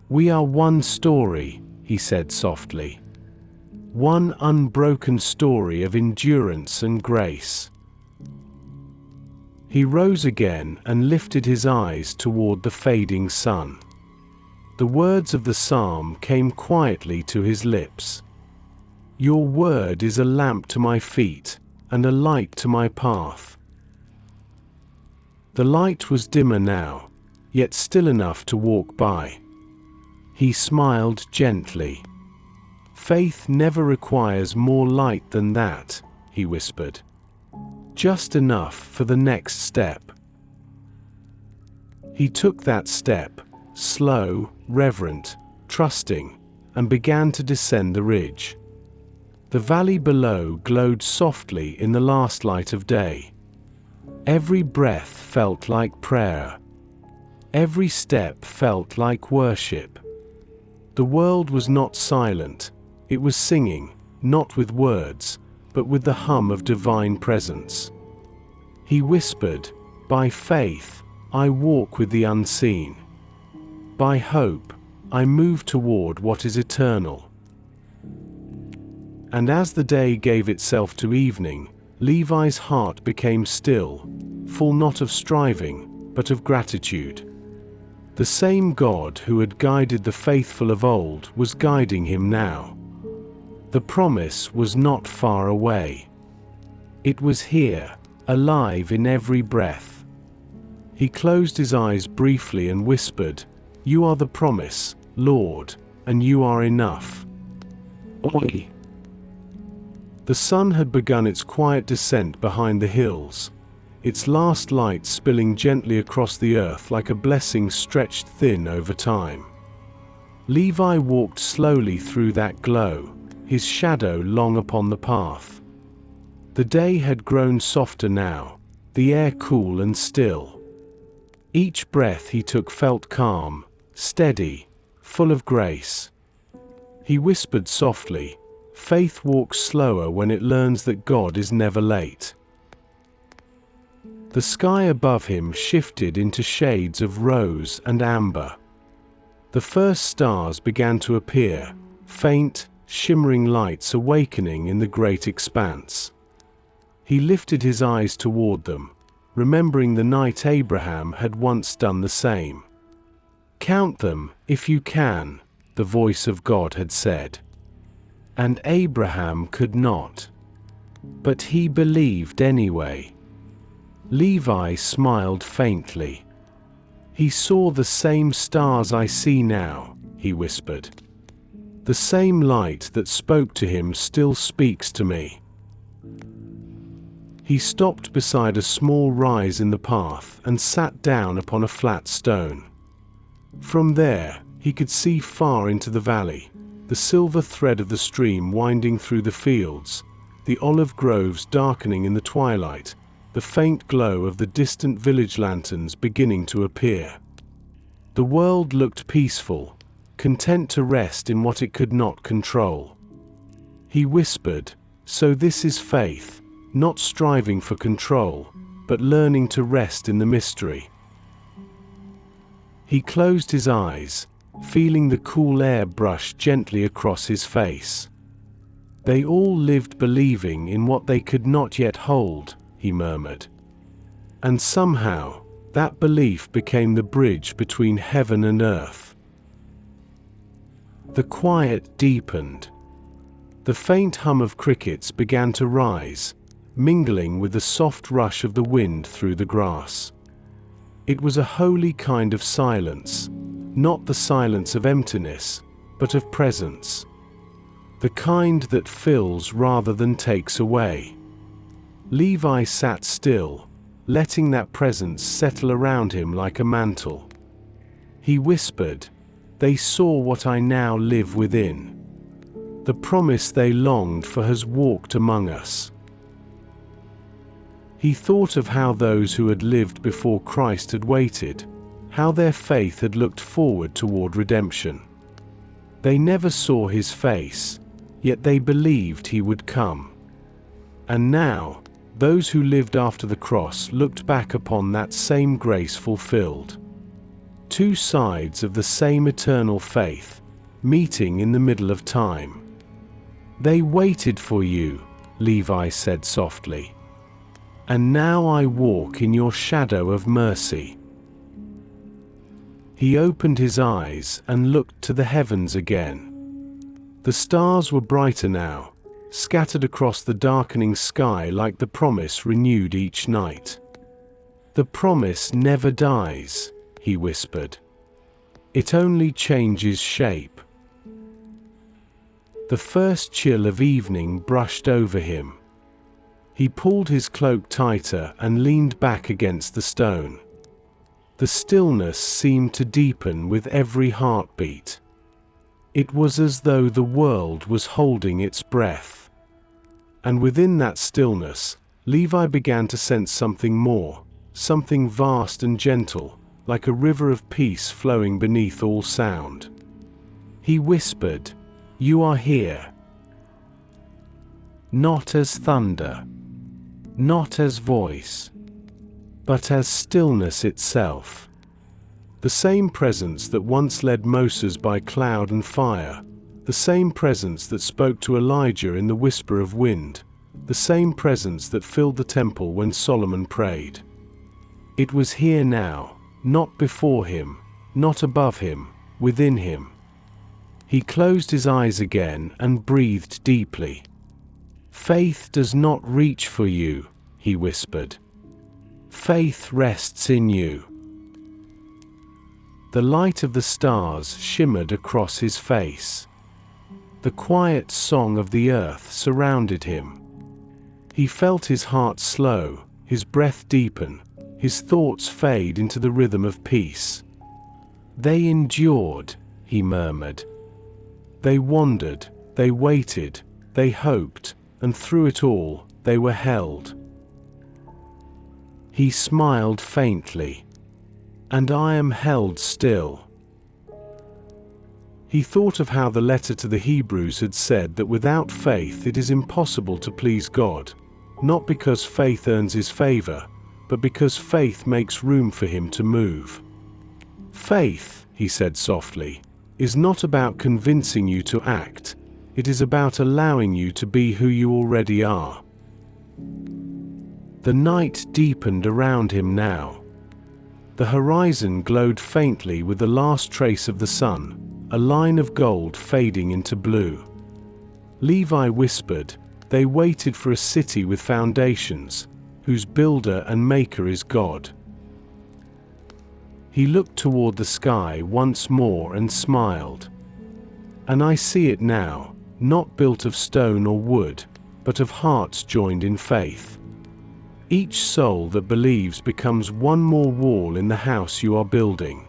"We are one story," he said softly. "One unbroken story of endurance and grace." He rose again and lifted his eyes toward the fading sun. The words of the psalm came quietly to his lips. "Your word is a lamp to my feet, and a light to my path. The light was dimmer now, yet still enough to walk by. He smiled gently. Faith never requires more light than that, he whispered. Just enough for the next step. He took that step, slow, reverent, trusting, and began to descend the ridge. The valley below glowed softly in the last light of day. Every breath felt like prayer. Every step felt like worship. The world was not silent. It was singing, not with words, but with the hum of divine presence. He whispered, "By faith, I walk with the unseen. By hope, I move toward what is eternal." And as the day gave itself to evening, Levi's heart became still, full not of striving, but of gratitude. The same God who had guided the faithful of old was guiding him now. The promise was not far away. It was here, alive in every breath. He closed his eyes briefly and whispered, "You are the promise, Lord, and you are enough." Oi! The sun had begun its quiet descent behind the hills, its last light spilling gently across the earth like a blessing stretched thin over time. Levi walked slowly through that glow, his shadow long upon the path. The day had grown softer now, the air cool and still. Each breath he took felt calm, steady, full of grace. He whispered softly, "Faith walks slower when it learns that God is never late." The sky above him shifted into shades of rose and amber. The first stars began to appear, faint, shimmering lights awakening in the great expanse. He lifted his eyes toward them, remembering the night Abraham had once done the same. "Count them, if you can," the voice of God had said. And Abraham could not. But he believed anyway. Levi smiled faintly. "He saw the same stars I see now," he whispered. "The same light that spoke to him still speaks to me." He stopped beside a small rise in the path and sat down upon a flat stone. From there, he could see far into the valley, the silver thread of the stream winding through the fields, the olive groves darkening in the twilight, the faint glow of the distant village lanterns beginning to appear. The world looked peaceful, content to rest in what it could not control. He whispered, "So this is faith, not striving for control, but learning to rest in the mystery." He closed his eyes, feeling the cool air brush gently across his face. "They all lived believing in what they could not yet hold," he murmured. "And somehow, that belief became the bridge between heaven and earth." The quiet deepened. The faint hum of crickets began to rise, mingling with the soft rush of the wind through the grass. It was a holy kind of silence, not the silence of emptiness, but of presence. The kind that fills rather than takes away. Levi sat still, letting that presence settle around him like a mantle. He whispered, "They saw what I now live within. The promise they longed for has walked among us." He thought of how those who had lived before Christ had waited, how their faith had looked forward toward redemption. They never saw his face, yet they believed he would come. And now, those who lived after the cross looked back upon that same grace fulfilled. Two sides of the same eternal faith, meeting in the middle of time. "They waited for you," Levi said softly. "And now I walk in your shadow of mercy." He opened his eyes and looked to the heavens again. The stars were brighter now, scattered across the darkening sky like the promise renewed each night. "The promise never dies," he whispered. "It only changes shape." The first chill of evening brushed over him. He pulled his cloak tighter and leaned back against the stone. The stillness seemed to deepen with every heartbeat. It was as though the world was holding its breath. And within that stillness, Levi began to sense something more, something vast and gentle, like a river of peace flowing beneath all sound. He whispered, "You are here." Not as thunder, not as voice, but as stillness itself. The same presence that once led Moses by cloud and fire, the same presence that spoke to Elijah in the whisper of wind, the same presence that filled the temple when Solomon prayed. It was here now, not before him, not above him, within him. He closed his eyes again and breathed deeply. "Faith does not reach for you," he whispered. "Faith rests in you." The light of the stars shimmered across his face. The quiet song of the earth surrounded him. He felt his heart slow, his breath deepen, his thoughts fade into the rhythm of peace. "They endured," he murmured. "They wandered, they waited, they hoped, and through it all, they were held." He smiled faintly. "And I am held still." He thought of how the letter to the Hebrews had said that without faith it is impossible to please God, not because faith earns his favor, but because faith makes room for him to move. "Faith," he said softly, "is not about convincing you to act, it is about allowing you to be who you already are." The night deepened around him now. The horizon glowed faintly with the last trace of the sun, a line of gold fading into blue. Levi whispered, "They waited for a city with foundations, whose builder and maker is God." He looked toward the sky once more and smiled. "And I see it now, not built of stone or wood, but of hearts joined in faith. Each soul that believes becomes one more wall in the house you are building."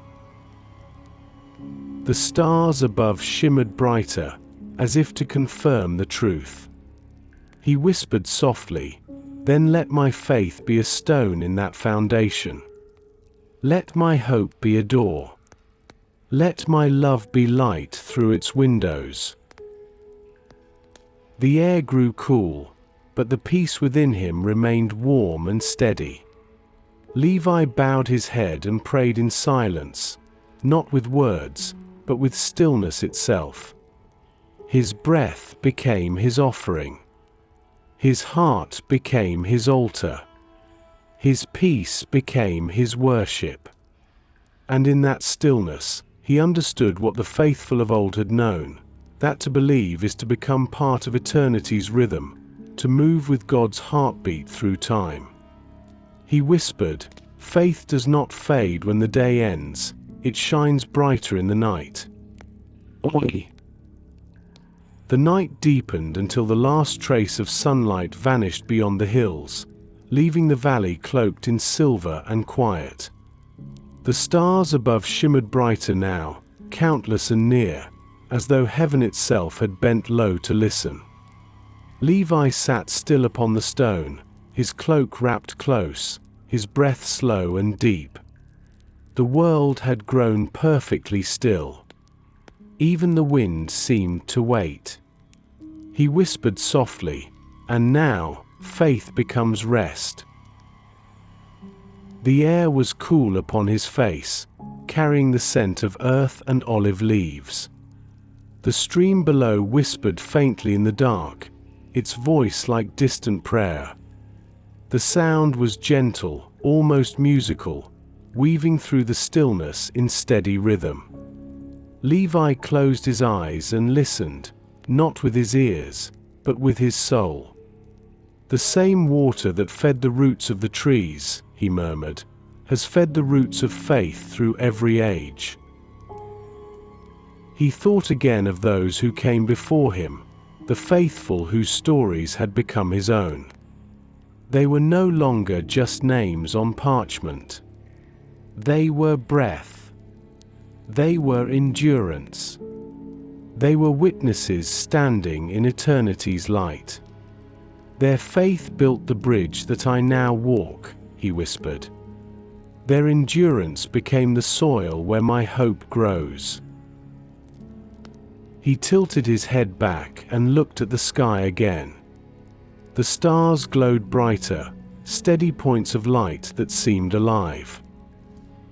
The stars above shimmered brighter, as if to confirm the truth. He whispered softly, "Then let my faith be a stone in that foundation. Let my hope be a door. Let my love be light through its windows." The air grew cool, but the peace within him remained warm and steady. Levi bowed his head and prayed in silence, not with words, but with stillness itself. His breath became his offering. His heart became his altar. His peace became his worship. And in that stillness, he understood what the faithful of old had known, that to believe is to become part of eternity's rhythm, to move with God's heartbeat through time. He whispered, "Faith does not fade when the day ends, it shines brighter in the night." Oi. The night deepened until the last trace of sunlight vanished beyond the hills, leaving the valley cloaked in silver and quiet. The stars above shimmered brighter now, countless and near, as though heaven itself had bent low to listen. Levi sat still upon the stone, his cloak wrapped close, his breath slow and deep. The world had grown perfectly still. Even the wind seemed to wait. He whispered softly, "And now, faith becomes rest." The air was cool upon his face, carrying the scent of earth and olive leaves. The stream below whispered faintly in the dark, its voice like distant prayer. The sound was gentle, almost musical, weaving through the stillness in steady rhythm. Levi closed his eyes and listened, not with his ears, but with his soul. "The same water that fed the roots of the trees," he murmured, "has fed the roots of faith through every age." He thought again of those who came before him, the faithful whose stories had become his own. They were no longer just names on parchment. They were breath. They were endurance. They were witnesses standing in eternity's light. "Their faith built the bridge that I now walk," he whispered. "Their endurance became the soil where my hope grows." He tilted his head back and looked at the sky again. The stars glowed brighter, steady points of light that seemed alive.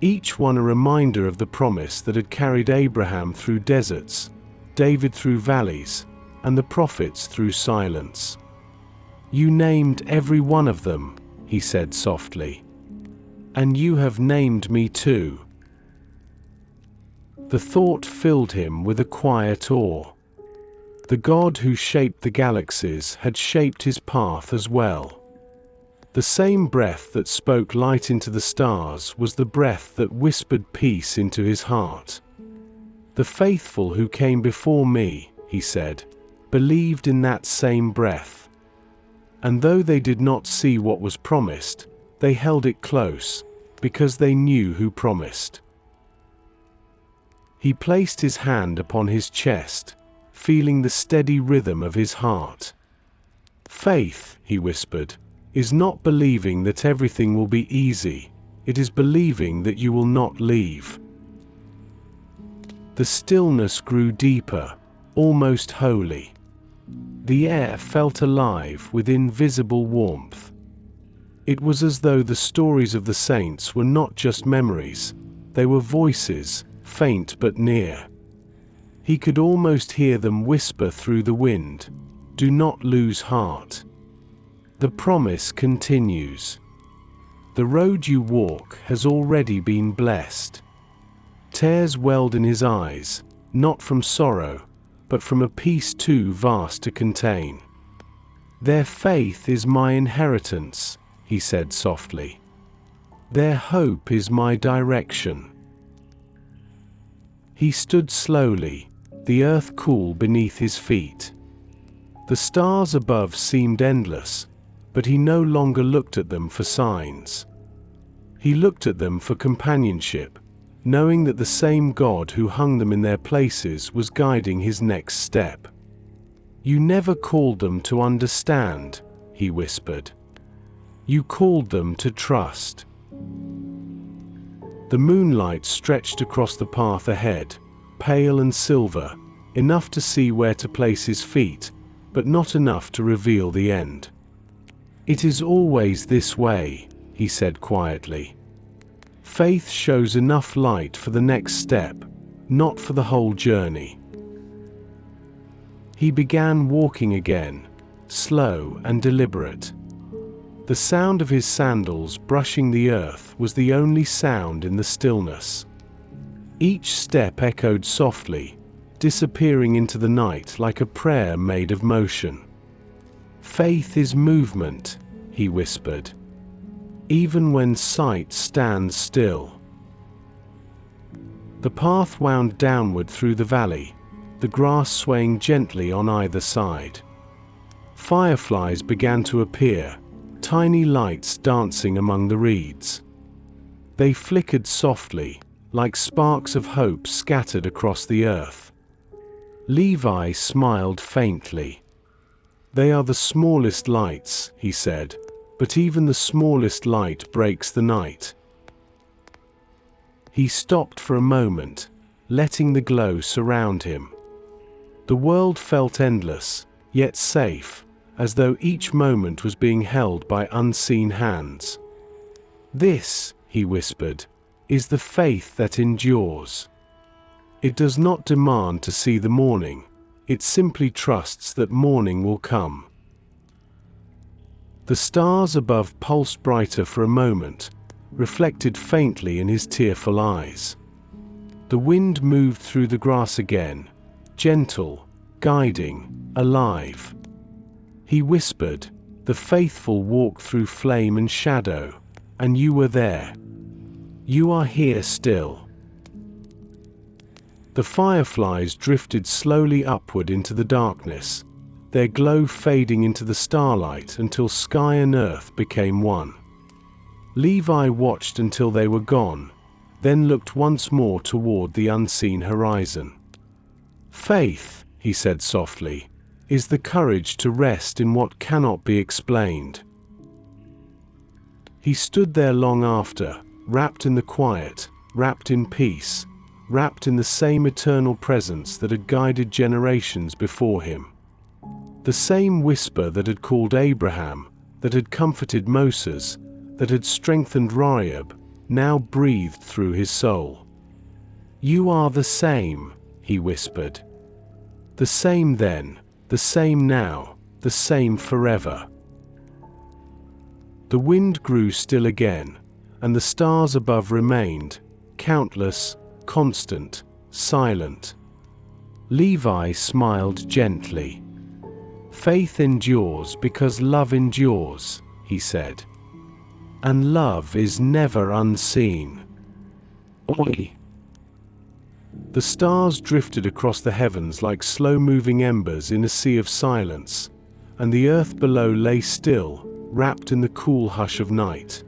Each one a reminder of the promise that had carried Abraham through deserts, David through valleys, and the prophets through silence. "You named every one of them," he said softly. "And you have named me too." The thought filled him with a quiet awe. The God who shaped the galaxies had shaped his path as well. The same breath that spoke light into the stars was the breath that whispered peace into his heart. "The faithful who came before me," he said, "believed in that same breath. And though they did not see what was promised, they held it close, because they knew who promised." He placed his hand upon his chest, feeling the steady rhythm of his heart. "Faith," he whispered, "is not believing that everything will be easy, it is believing that you will not leave." The stillness grew deeper, almost holy. The air felt alive with invisible warmth. It was as though the stories of the saints were not just memories, they were voices, faint but near. He could almost hear them whisper through the wind, "Do not lose heart. The promise continues. The road you walk has already been blessed." Tears welled in his eyes, not from sorrow, but from a peace too vast to contain. "Their faith is my inheritance," he said softly. "Their hope is my direction." He stood slowly, the earth cool beneath his feet. The stars above seemed endless, but he no longer looked at them for signs. He looked at them for companionship, knowing that the same God who hung them in their places was guiding his next step. "You never called them to understand," he whispered. "You called them to trust." The moonlight stretched across the path ahead, pale and silver, enough to see where to place his feet, but not enough to reveal the end. "It is always this way," he said quietly. "Faith shows enough light for the next step, not for the whole journey." He began walking again, slow and deliberate. The sound of his sandals brushing the earth was the only sound in the stillness. Each step echoed softly, disappearing into the night like a prayer made of motion. "Faith is movement," he whispered, "even when sight stands still." The path wound downward through the valley, the grass swaying gently on either side. Fireflies began to appear, tiny lights dancing among the reeds. They flickered softly, like sparks of hope scattered across the earth. Levi smiled faintly. "They are the smallest lights," he said, "but even the smallest light breaks the night." He stopped for a moment, letting the glow surround him. The world felt endless, yet safe, as though each moment was being held by unseen hands. "This," he whispered, "is the faith that endures. It does not demand to see the morning, it simply trusts that morning will come." The stars above pulsed brighter for a moment, reflected faintly in his tearful eyes. The wind moved through the grass again, gentle, guiding, alive. He whispered, "The faithful walk through flame and shadow, and you were there. You are here still." The fireflies drifted slowly upward into the darkness, their glow fading into the starlight until sky and earth became one. Levi watched until they were gone, then looked once more toward the unseen horizon. "Faith," he said softly, "is the courage to rest in what cannot be explained." He stood there long after, wrapped in the quiet, wrapped in peace, wrapped in the same eternal presence that had guided generations before him. The same whisper that had called Abraham, that had comforted Moses, that had strengthened Rahab, now breathed through his soul. "You are the same," he whispered. "The same then, the same now, the same forever." The wind grew still again, and the stars above remained, countless, constant, silent. Levi smiled gently. "Faith endures because love endures," he said. "And love is never unseen." Oi! The stars drifted across the heavens like slow-moving embers in a sea of silence, and the earth below lay still, wrapped in the cool hush of night.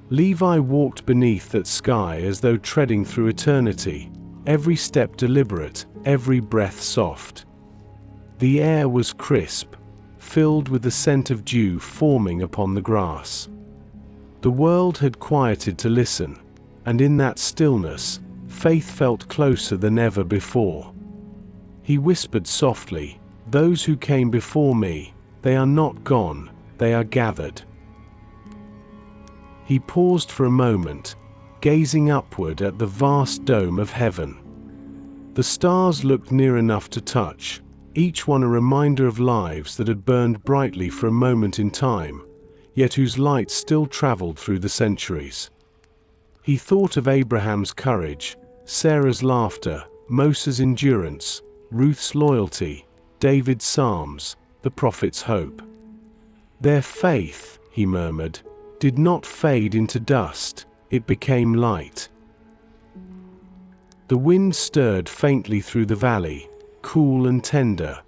Levi walked beneath that sky as though treading through eternity, every step deliberate, every breath soft. The air was crisp, filled with the scent of dew forming upon the grass. The world had quieted to listen, and in that stillness, faith felt closer than ever before. He whispered softly, "Those who came before me, they are not gone, they are gathered." He paused for a moment, gazing upward at the vast dome of heaven. The stars looked near enough to touch, each one a reminder of lives that had burned brightly for a moment in time, yet whose light still traveled through the centuries. He thought of Abraham's courage, Sarah's laughter, Moses' endurance, Ruth's loyalty, David's psalms, the prophet's hope. "Their faith," he murmured, "did not fade into dust, it became light." The wind stirred faintly through the valley, cool and tender,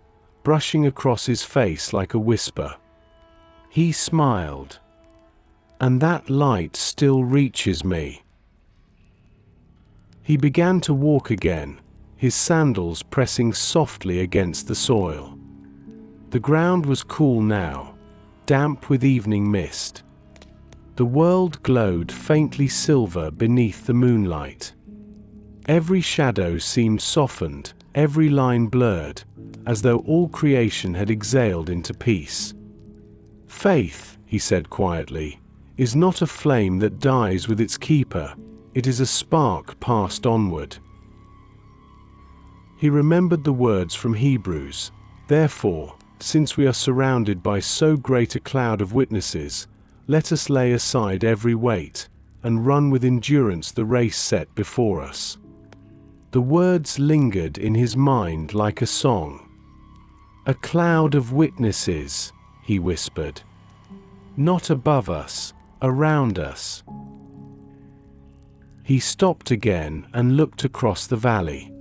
brushing across his face like a whisper. He smiled. "And that light still reaches me." He began to walk again, his sandals pressing softly against the soil. The ground was cool now, damp with evening mist. The world glowed faintly silver beneath the moonlight. Every shadow seemed softened, every line blurred, as though all creation had exhaled into peace. "Faith," he said quietly, "is not a flame that dies with its keeper, it is a spark passed onward." He remembered the words from Hebrews, "Therefore, since we are surrounded by so great a cloud of witnesses, let us lay aside every weight, and run with endurance the race set before us." The words lingered in his mind like a song. "A cloud of witnesses," he whispered. "Not above us, around us." He stopped again and looked across the valley.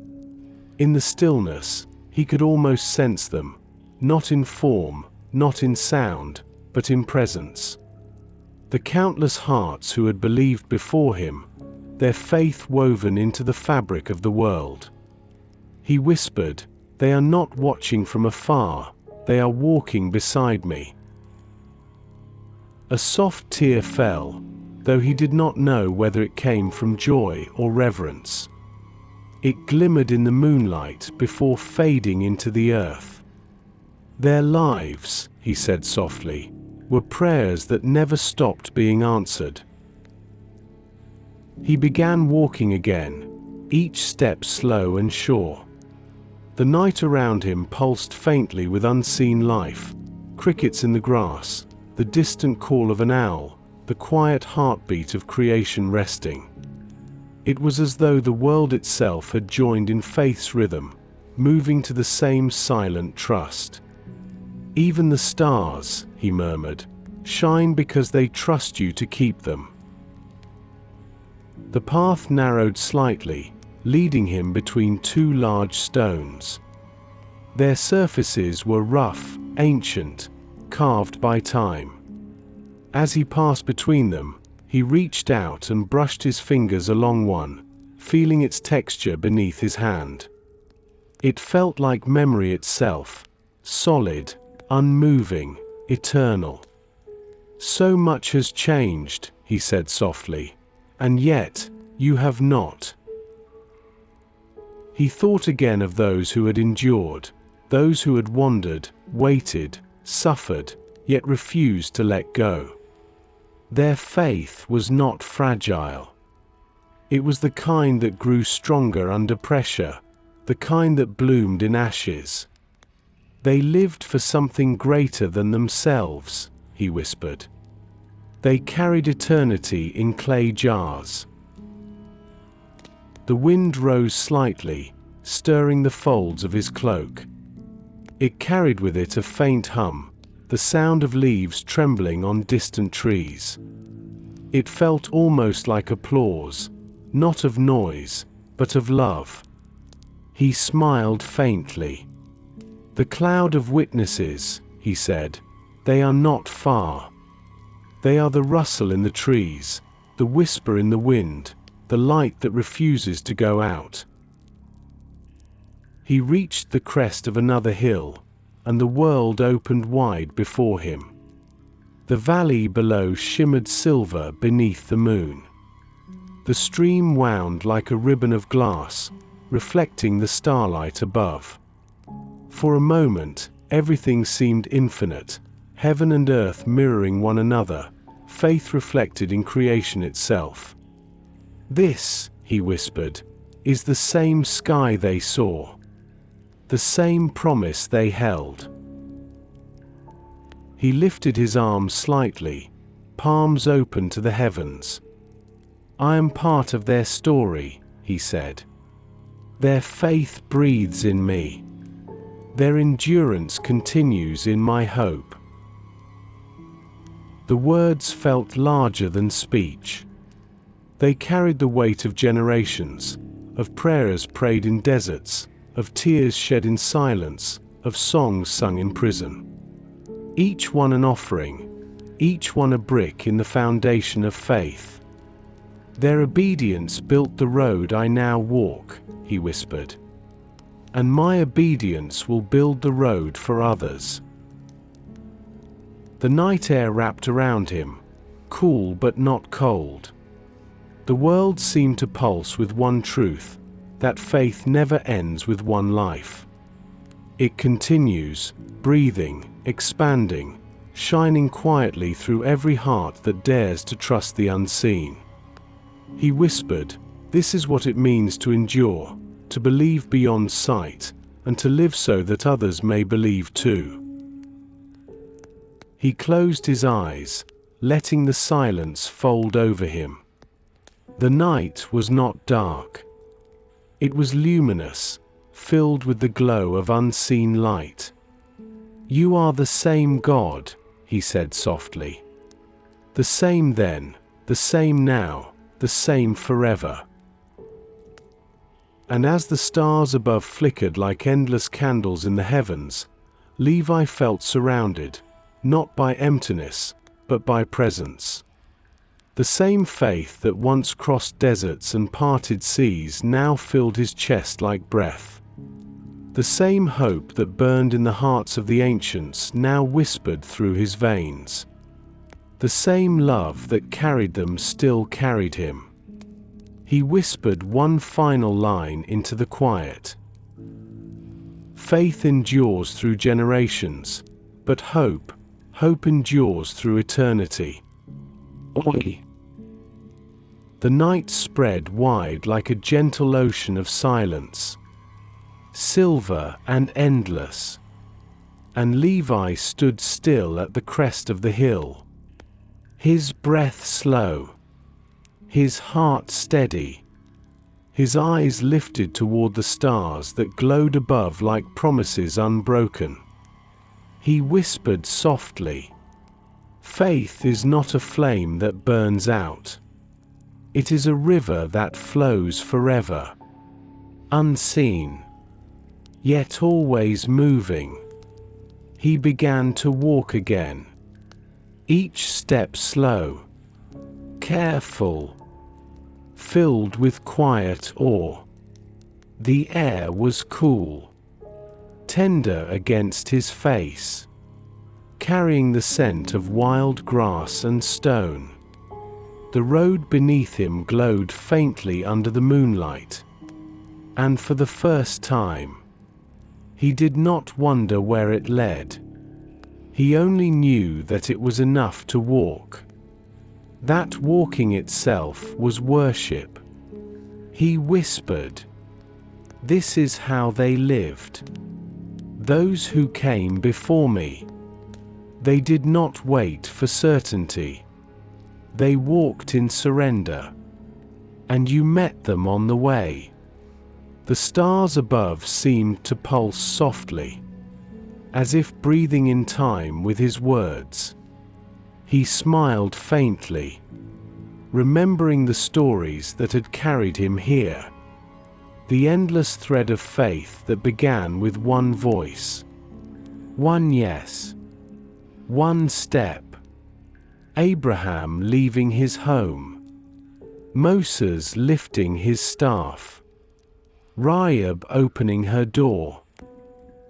In the stillness, he could almost sense them, not in form, not in sound, but in presence. The countless hearts who had believed before him, their faith woven into the fabric of the world. He whispered, "They are not watching from afar, they are walking beside me." A soft tear fell, though he did not know whether it came from joy or reverence. It glimmered in the moonlight before fading into the earth. "Their lives," he said softly, "were prayers that never stopped being answered." He began walking again, each step slow and sure. The night around him pulsed faintly with unseen life, crickets in the grass, the distant call of an owl, the quiet heartbeat of creation resting. It was as though the world itself had joined in faith's rhythm, moving to the same silent trust. "Even the stars," he murmured, "shine because they trust you to keep them." The path narrowed slightly, leading him between two large stones. Their surfaces were rough, ancient, carved by time. As he passed between them, he reached out and brushed his fingers along one, feeling its texture beneath his hand. It felt like memory itself, solid, unmoving, eternal. "So much has changed," he said softly, "and yet, you have not." He thought again of those who had endured, those who had wandered, waited, suffered, yet refused to let go. Their faith was not fragile. It was the kind that grew stronger under pressure, the kind that bloomed in ashes. "They lived for something greater than themselves," he whispered. "They carried eternity in clay jars." The wind rose slightly, stirring the folds of his cloak. It carried with it a faint hum, the sound of leaves trembling on distant trees. It felt almost like applause, not of noise, but of love. He smiled faintly. "The cloud of witnesses," he said, "they are not far. They are the rustle in the trees, the whisper in the wind, the light that refuses to go out." He reached the crest of another hill, and the world opened wide before him. The valley below shimmered silver beneath the moon. The stream wound like a ribbon of glass, reflecting the starlight above. For a moment, everything seemed infinite, heaven and earth mirroring one another, faith reflected in creation itself. "This," he whispered, "is the same sky they saw. The same promise they held." He lifted his arms slightly, palms open to the heavens. "I am part of their story," he said. "Their faith breathes in me. Their endurance continues in my hope." The words felt larger than speech. They carried the weight of generations, of prayers prayed in deserts, of tears shed in silence, of songs sung in prison. Each one an offering, each one a brick in the foundation of faith. "Their obedience built the road I now walk," he whispered. "And my obedience will build the road for others." The night air wrapped around him, cool but not cold. The world seemed to pulse with one truth, that faith never ends with one life. It continues, breathing, expanding, shining quietly through every heart that dares to trust the unseen. He whispered, "This is what it means to endure, to believe beyond sight, and to live so that others may believe too." He closed his eyes, letting the silence fold over him. The night was not dark. It was luminous, filled with the glow of unseen light. "You are the same God," he said softly. "The same then, the same now, the same forever." And as the stars above flickered like endless candles in the heavens, Levi felt surrounded, not by emptiness, but by presence. The same faith that once crossed deserts and parted seas now filled his chest like breath. The same hope that burned in the hearts of the ancients now whispered through his veins. The same love that carried them still carried him. He whispered one final line into the quiet. "Faith endures through generations, but hope endures through eternity." Oi. The night spread wide like a gentle ocean of silence, silver and endless. And Levi stood still at the crest of the hill, his breath slow, his heart steady, his eyes lifted toward the stars that glowed above like promises unbroken. He whispered softly, "Faith is not a flame that burns out. It is a river that flows forever, unseen, yet always moving." He began to walk again, each step slow, careful, filled with quiet awe. The air was cool, tender against his face, carrying the scent of wild grass and stone. The road beneath him glowed faintly under the moonlight, and for the first time, he did not wonder where it led. He only knew that it was enough to walk. That walking itself was worship. He whispered, "This is how they lived. Those who came before me. They did not wait for certainty. They walked in surrender. And you met them on the way." The stars above seemed to pulse softly, as if breathing in time with his words. He smiled faintly, remembering the stories that had carried him here. The endless thread of faith that began with one voice, one yes, one step. Abraham leaving his home, Moses lifting his staff, Rahab opening her door,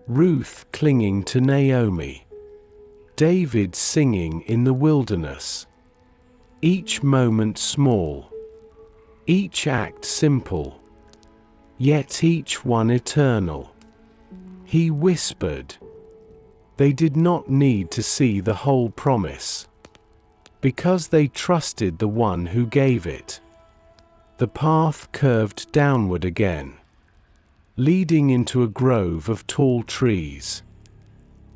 Ruth clinging to Naomi, David singing in the wilderness. Each moment small, each act simple, yet each one eternal. He whispered. They did not need to see the whole promise, because they trusted the one who gave it. The path curved downward again, leading into a grove of tall trees.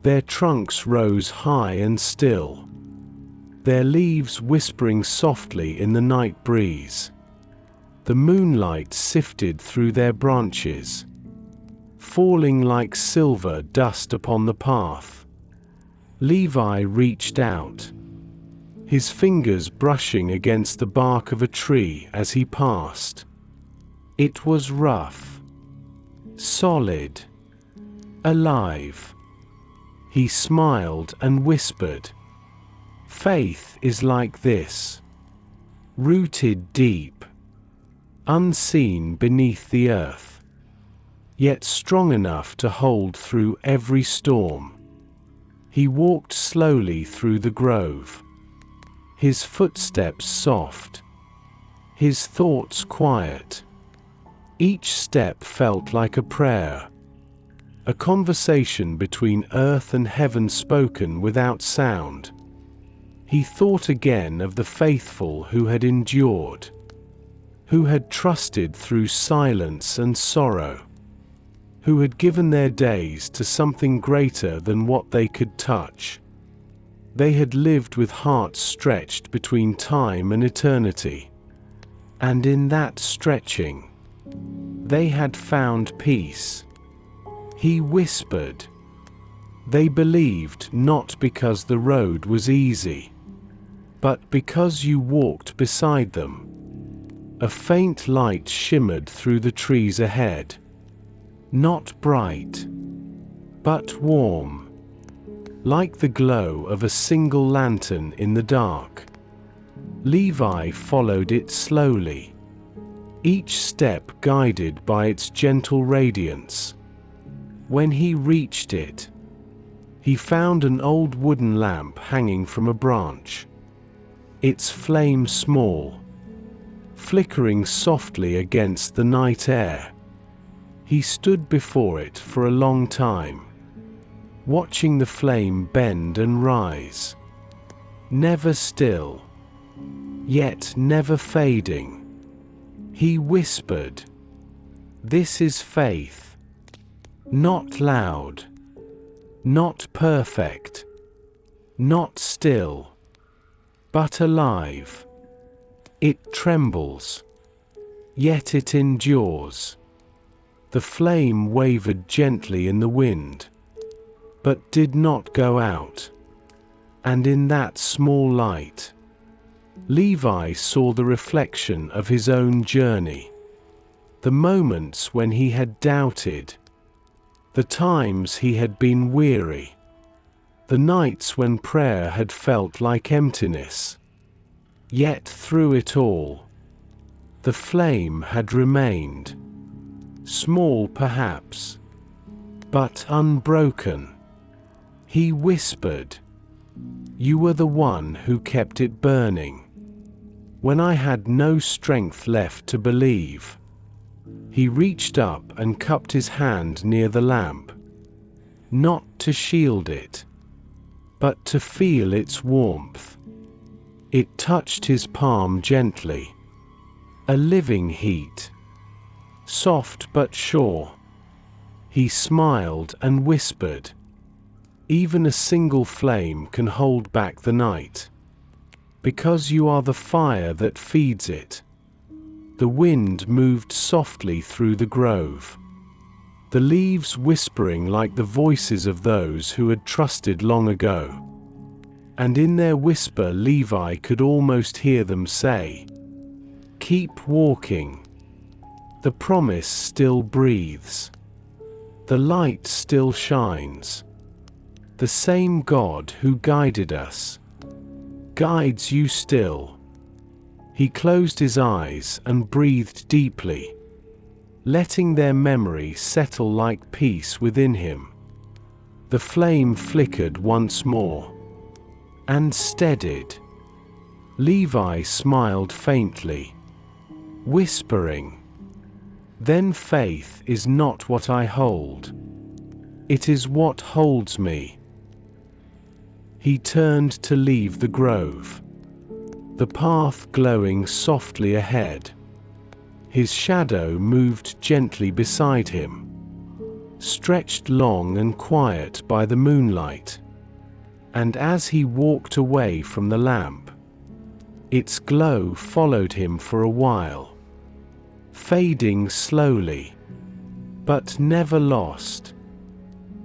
Their trunks rose high and still, their leaves whispering softly in the night breeze. The moonlight sifted through their branches, falling like silver dust upon the path. Levi reached out, his fingers brushing against the bark of a tree as he passed. It was rough, solid, alive. He smiled and whispered, "Faith is like this, rooted deep, unseen beneath the earth, yet strong enough to hold through every storm." He walked slowly through the grove, his footsteps soft, his thoughts quiet. Each step felt like a prayer, a conversation between earth and heaven spoken without sound. He thought again of the faithful who had endured, who had trusted through silence and sorrow, who had given their days to something greater than what they could touch. They had lived with hearts stretched between time and eternity, and in that stretching, they had found peace. He whispered, "They believed not because the road was easy, but because you walked beside them." A faint light shimmered through the trees ahead, not bright, but warm, like the glow of a single lantern in the dark. Levi followed it slowly, each step guided by its gentle radiance. When he reached it, he found an old wooden lamp hanging from a branch, its flame small, flickering softly against the night air. He stood before it for a long time, watching the flame bend and rise, never still, yet never fading. He whispered, "This is faith, not loud, not perfect, not still, but alive. It trembles, yet it endures." The flame wavered gently in the wind, but did not go out. And in that small light, Levi saw the reflection of his own journey. The moments when he had doubted, the times he had been weary, the nights when prayer had felt like emptiness. Yet through it all, the flame had remained, small perhaps, but unbroken. He whispered, "You were the one who kept it burning when I had no strength left to believe." He reached up and cupped his hand near the lamp, not to shield it, but to feel its warmth. It touched his palm gently, a living heat, soft but sure. He smiled and whispered, "Even a single flame can hold back the night, because you are the fire that feeds it." The wind moved softly through the grove, the leaves whispering like the voices of those who had trusted long ago. And in their whisper Levi could almost hear them say, "Keep walking. The promise still breathes. The light still shines. The same God who guided us guides you still." He closed his eyes and breathed deeply, letting their memory settle like peace within him. The flame flickered once more and steadied. Levi smiled faintly, whispering, "Then faith is not what I hold. It is what holds me." He turned to leave the grove, the path glowing softly ahead. His shadow moved gently beside him, stretched long and quiet by the moonlight. And as he walked away from the lamp, its glow followed him for a while, fading slowly, but never lost,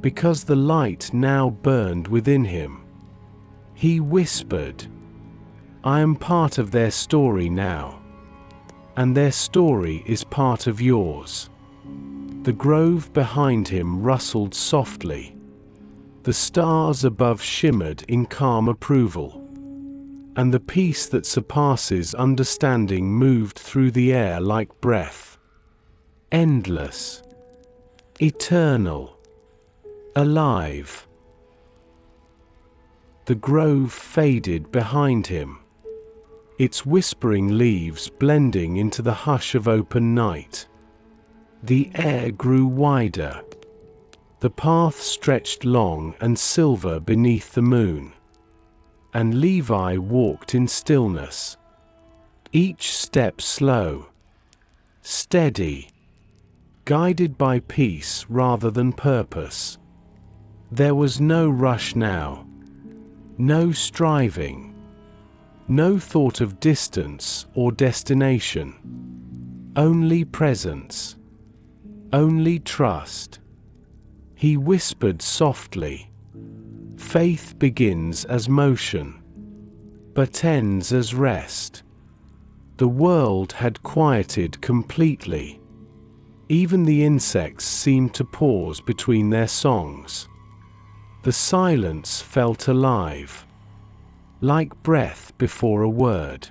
because the light now burned within him. He whispered, "I am part of their story now, and their story is part of yours." The grove behind him rustled softly. The stars above shimmered in calm approval, and the peace that surpasses understanding moved through the air like breath. Endless, eternal, alive. The grove faded behind him, its whispering leaves blending into the hush of open night. The air grew wider. The path stretched long and silver beneath the moon, and Levi walked in stillness, each step slow, steady, guided by peace rather than purpose. There was no rush now, no striving, no thought of distance or destination, only presence, only trust. He whispered softly, "Faith begins as motion, but ends as rest." The world had quieted completely. Even the insects seemed to pause between their songs. The silence felt alive, like breath before a word.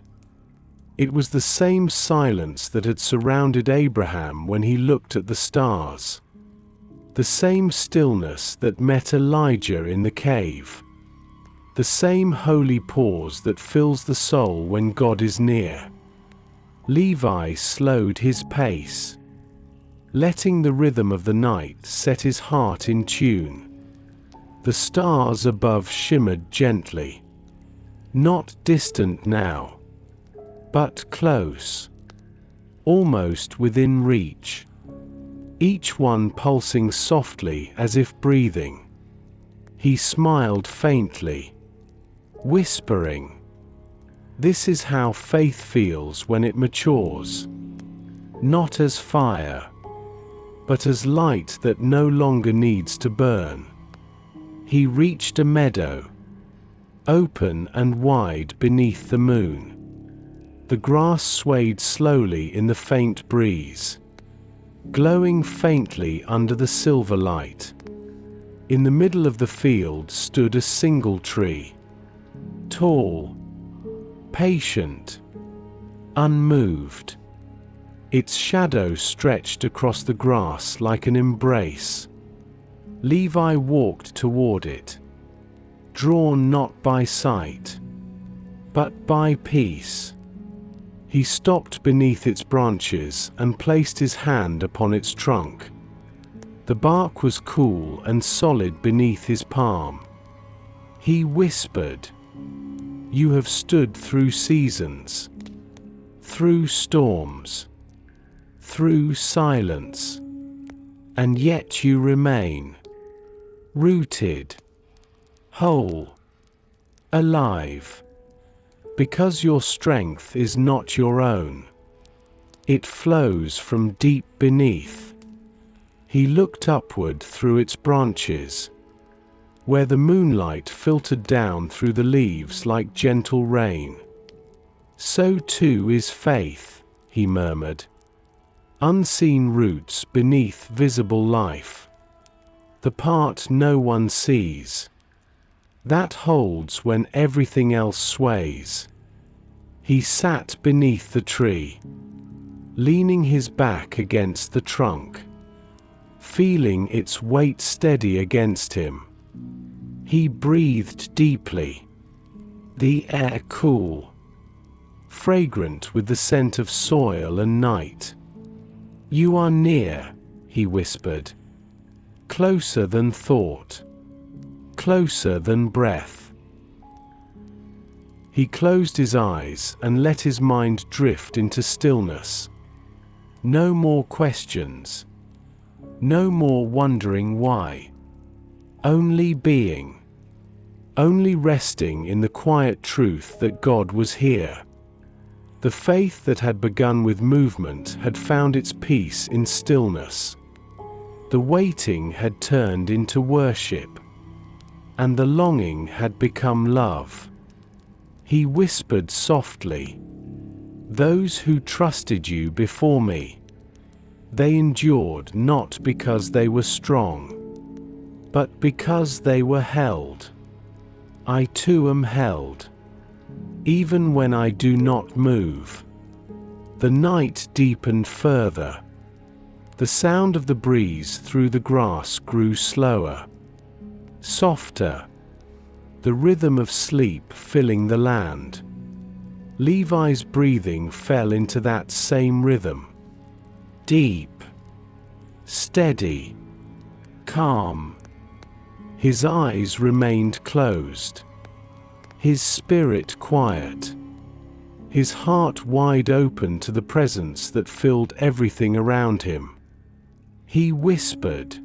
It was the same silence that had surrounded Abraham when he looked at the stars, the same stillness that met Elijah in the cave, the same holy pause that fills the soul when God is near. Levi slowed his pace, letting the rhythm of the night set his heart in tune. The stars above shimmered gently, not distant now, but close, almost within reach, each one pulsing softly as if breathing. He smiled faintly, whispering, "This is how faith feels when it matures, not as fire, but as light that no longer needs to burn." He reached a meadow, open and wide beneath the moon. The grass swayed slowly in the faint breeze, glowing faintly under the silver light. In the middle of the field stood a single tree, tall, patient, unmoved. Its shadow stretched across the grass like an embrace. Levi walked toward it, drawn not by sight, but by peace. He stopped beneath its branches and placed his hand upon its trunk. The bark was cool and solid beneath his palm. He whispered, "You have stood through seasons, through storms, through silence, and yet you remain rooted, whole, alive, because your strength is not your own. It flows from deep beneath." He looked upward through its branches, where the moonlight filtered down through the leaves like gentle rain. "So too is faith," he murmured. "Unseen roots beneath visible life. The part no one sees. That holds when everything else sways." He sat beneath the tree, leaning his back against the trunk, feeling its weight steady against him. He breathed deeply, the air cool, fragrant with the scent of soil and night. "You are near," he whispered. "Closer than thought, closer than breath." He closed his eyes and let his mind drift into stillness. No more questions, no more wondering why. Only being, only resting in the quiet truth that God was here. The faith that had begun with movement had found its peace in stillness. The waiting had turned into worship, and the longing had become love. He whispered softly, "Those who trusted you before me, they endured not because they were strong, but because they were held. I too am held, even when I do not move." The night deepened further. The sound of the breeze through the grass grew slower, softer, the rhythm of sleep filling the land. Levi's breathing fell into that same rhythm. Deep, steady, calm. His eyes remained closed, his spirit quiet, his heart wide open to the presence that filled everything around him. He whispered,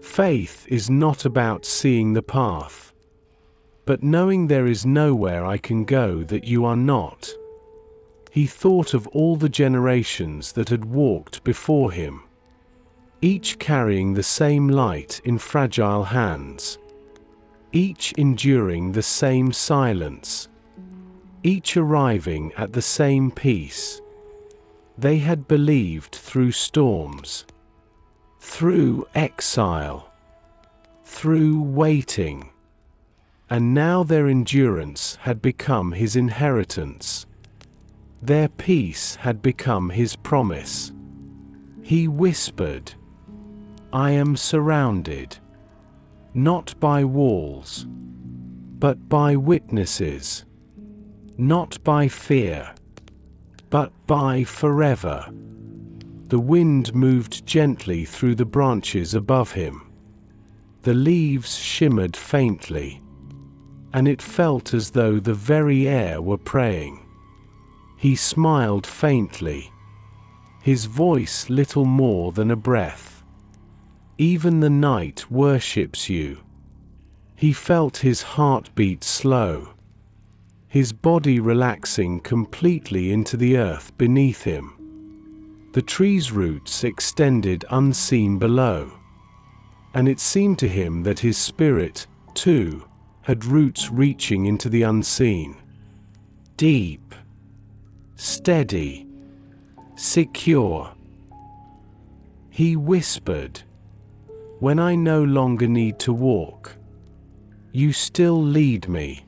"Faith is not about seeing the path, but knowing there is nowhere I can go that you are not." He thought of all the generations that had walked before him, each carrying the same light in fragile hands, each enduring the same silence, each arriving at the same peace. They had believed through storms, through exile, through waiting, and now their endurance had become his inheritance. Their peace had become his promise. He whispered, "I am surrounded, not by walls, but by witnesses, not by fear, but by forever." The wind moved gently through the branches above him. The leaves shimmered faintly, and it felt as though the very air were praying. He smiled faintly, his voice little more than a breath. "Even the night worships you." He felt his heartbeat slow, his body relaxing completely into the earth beneath him. The tree's roots extended unseen below, and it seemed to him that his spirit, too, had roots reaching into the unseen. Deep, steady, secure. He whispered, "When I no longer need to walk, you still lead me.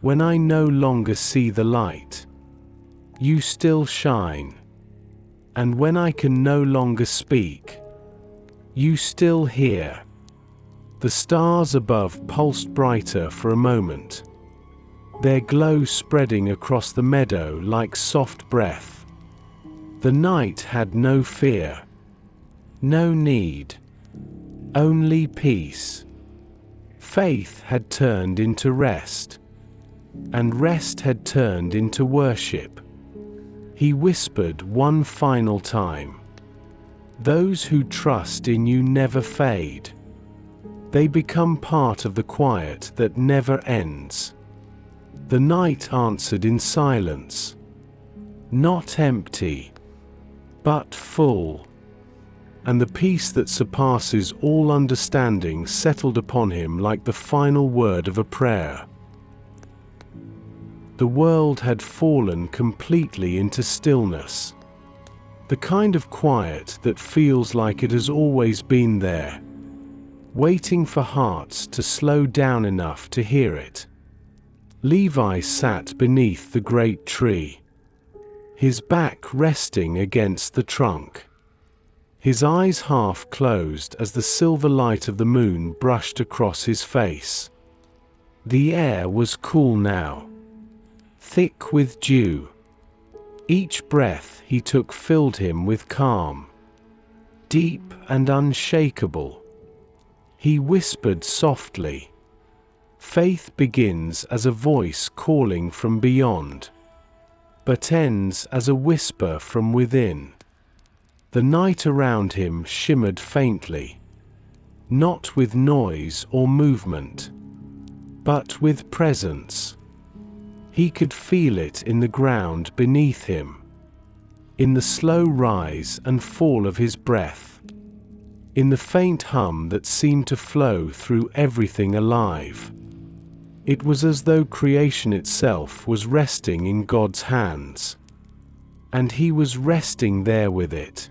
When I no longer see the light, you still shine. And when I can no longer speak, you still hear." The stars above pulsed brighter for a moment, their glow spreading across the meadow like soft breath. The night had no fear, no need, only peace. Faith had turned into rest, and rest had turned into worship. He whispered one final time, "Those who trust in you never fade. They become part of the quiet that never ends." The night answered in silence, not empty, but full, and the peace that surpasses all understanding settled upon him like the final word of a prayer. The world had fallen completely into stillness, the kind of quiet that feels like it has always been there, waiting for hearts to slow down enough to hear it. Levi sat beneath the great tree, his back resting against the trunk, his eyes half closed as the silver light of the moon brushed across his face. The air was cool now, thick with dew. Each breath he took filled him with calm, deep and unshakable. He whispered softly, "Faith begins as a voice calling from beyond, but ends as a whisper from within." The night around him shimmered faintly, not with noise or movement, but with presence. He could feel it in the ground beneath him, in the slow rise and fall of his breath, in the faint hum that seemed to flow through everything alive. It was as though creation itself was resting in God's hands, and he was resting there with it.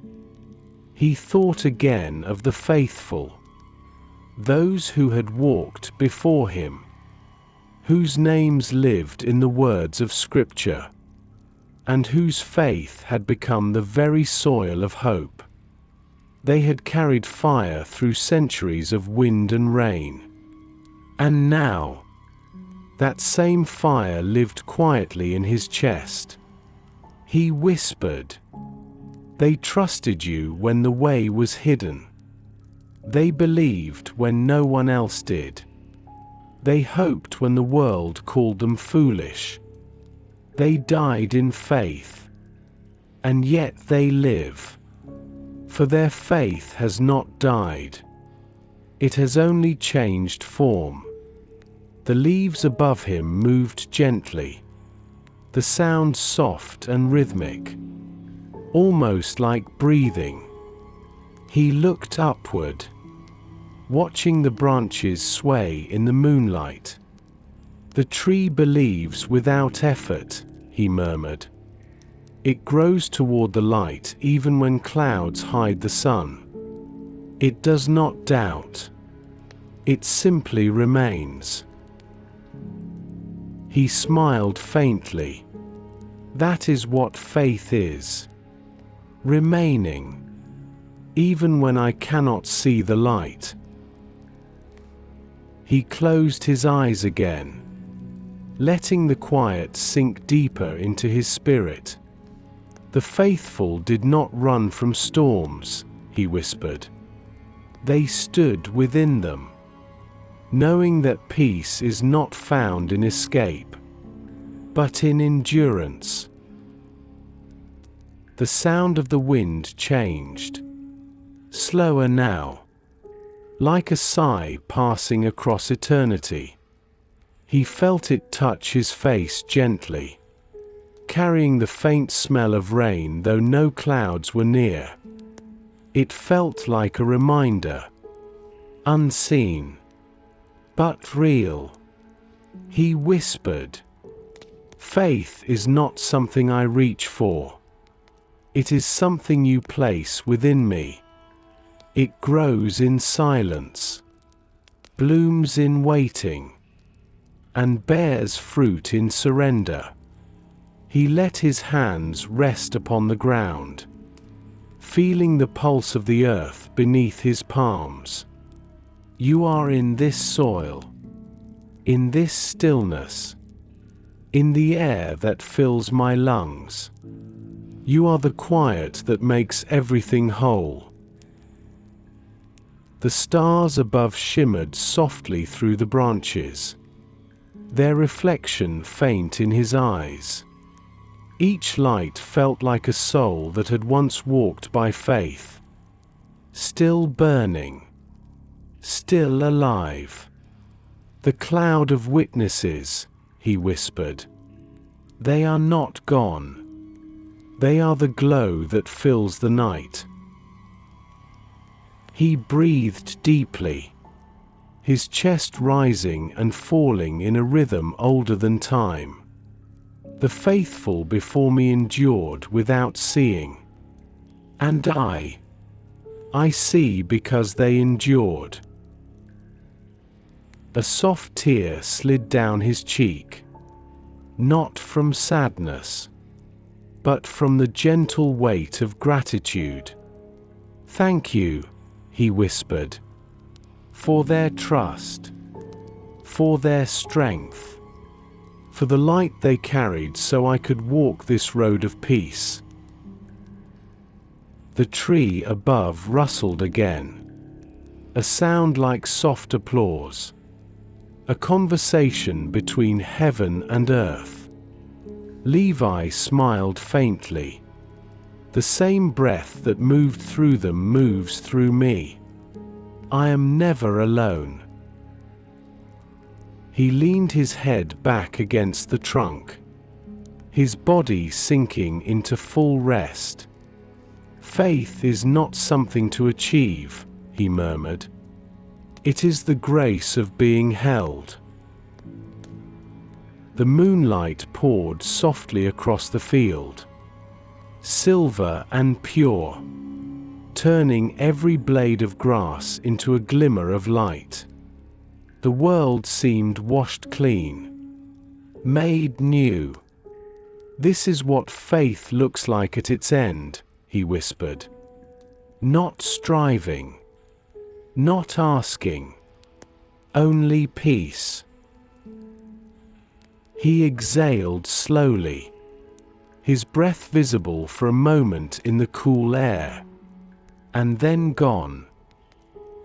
He thought again of the faithful, those who had walked before him, whose names lived in the words of Scripture, and whose faith had become the very soil of hope. They had carried fire through centuries of wind and rain. And now, that same fire lived quietly in his chest. He whispered, "They trusted you when the way was hidden. They believed when no one else did. They hoped when the world called them foolish. They died in faith. And yet they live. For their faith has not died. It has only changed form." The leaves above him moved gently, the sound soft and rhythmic, almost like breathing. He looked upward, watching the branches sway in the moonlight. "The tree believes without effort," he murmured. "It grows toward the light even when clouds hide the sun. It does not doubt. It simply remains." He smiled faintly. That is what faith is. Remaining, even when I cannot see the light. He closed his eyes again, letting the quiet sink deeper into his spirit. "The faithful did not run from storms," he whispered. "They stood within them, knowing that peace is not found in escape, but in endurance." The sound of the wind changed, slower now, like a sigh passing across eternity. He felt it touch his face gently, carrying the faint smell of rain though no clouds were near. It felt like a reminder, unseen, but real. He whispered, "Faith is not something I reach for. It is something you place within me. It grows in silence, blooms in waiting, and bears fruit in surrender." He let his hands rest upon the ground, feeling the pulse of the earth beneath his palms. "You are in this soil, in this stillness, in the air that fills my lungs. You are the quiet that makes everything whole." The stars above shimmered softly through the branches, their reflection faint in his eyes. Each light felt like a soul that had once walked by faith, still burning, still alive. "The cloud of witnesses," he whispered. "They are not gone. They are the glow that fills the night." He breathed deeply, his chest rising and falling in a rhythm older than time. "The faithful before me endured without seeing. And I see because they endured." A soft tear slid down his cheek, not from sadness, but from the gentle weight of gratitude. "Thank you," he whispered, "for their trust, for their strength, for the light they carried so I could walk this road of peace." The tree above rustled again, a sound like soft applause, a conversation between heaven and earth. Levi smiled faintly. "The same breath that moved through them moves through me. I am never alone." He leaned his head back against the trunk, his body sinking into full rest. "Faith is not something to achieve," he murmured. "It is the grace of being held." The moonlight poured softly across the field, silver and pure, turning every blade of grass into a glimmer of light. The world seemed washed clean, made new. "This is what faith looks like at its end," he whispered. "Not striving, not asking, only peace." He exhaled slowly, his breath visible for a moment in the cool air, and then gone.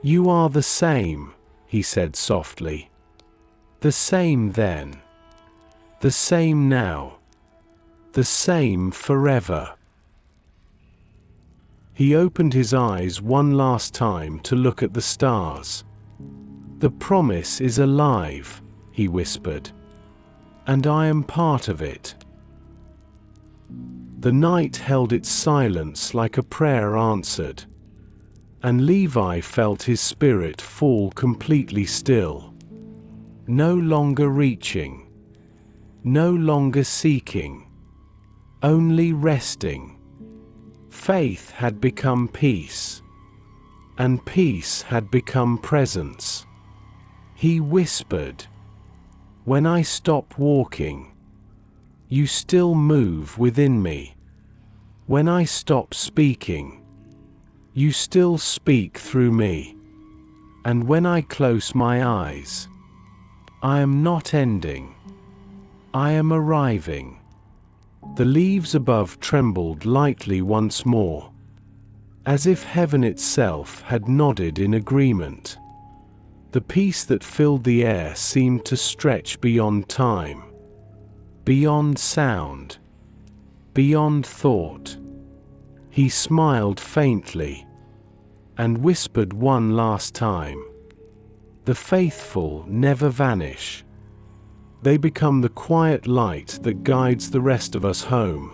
"You are the same," he said softly. "The same then. The same now. The same forever." He opened his eyes one last time to look at the stars. "The promise is alive," he whispered, "and I am part of it." The night held its silence like a prayer answered, and Levi felt his spirit fall completely still. No longer reaching, no longer seeking, only resting. Faith had become peace, and peace had become presence. He whispered, "When I stop walking, you still move within me. When I stop speaking, you still speak through me. And when I close my eyes, I am not ending. I am arriving." The leaves above trembled lightly once more, as if heaven itself had nodded in agreement. The peace that filled the air seemed to stretch beyond time, beyond sound, beyond thought. He smiled faintly, and whispered one last time, "The faithful never vanish. They become the quiet light that guides the rest of us home."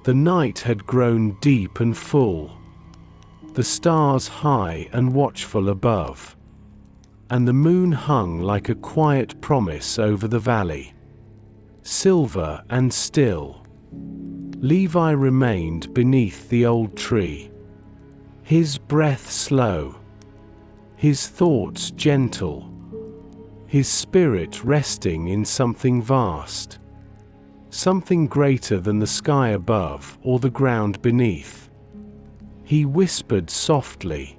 The night had grown deep and full, the stars high and watchful above, and the moon hung like a quiet promise over the valley. Silver and still, Levi remained beneath the old tree, his breath slow, his thoughts gentle, his spirit resting in something vast, something greater than the sky above or the ground beneath. He whispered softly,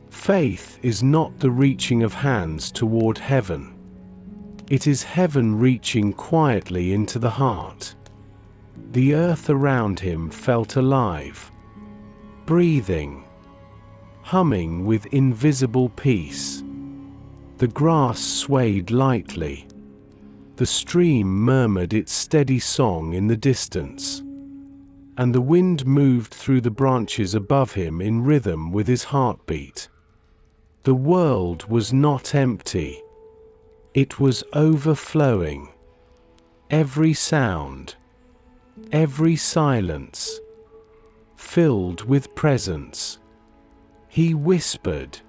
"Faith is not the reaching of hands toward heaven. It is heaven reaching quietly into the heart." The earth around him felt alive, breathing, humming with invisible peace. The grass swayed lightly. The stream murmured its steady song in the distance, and the wind moved through the branches above him in rhythm with his heartbeat. The world was not empty. It was overflowing. Every sound, every silence, filled with presence. He whispered,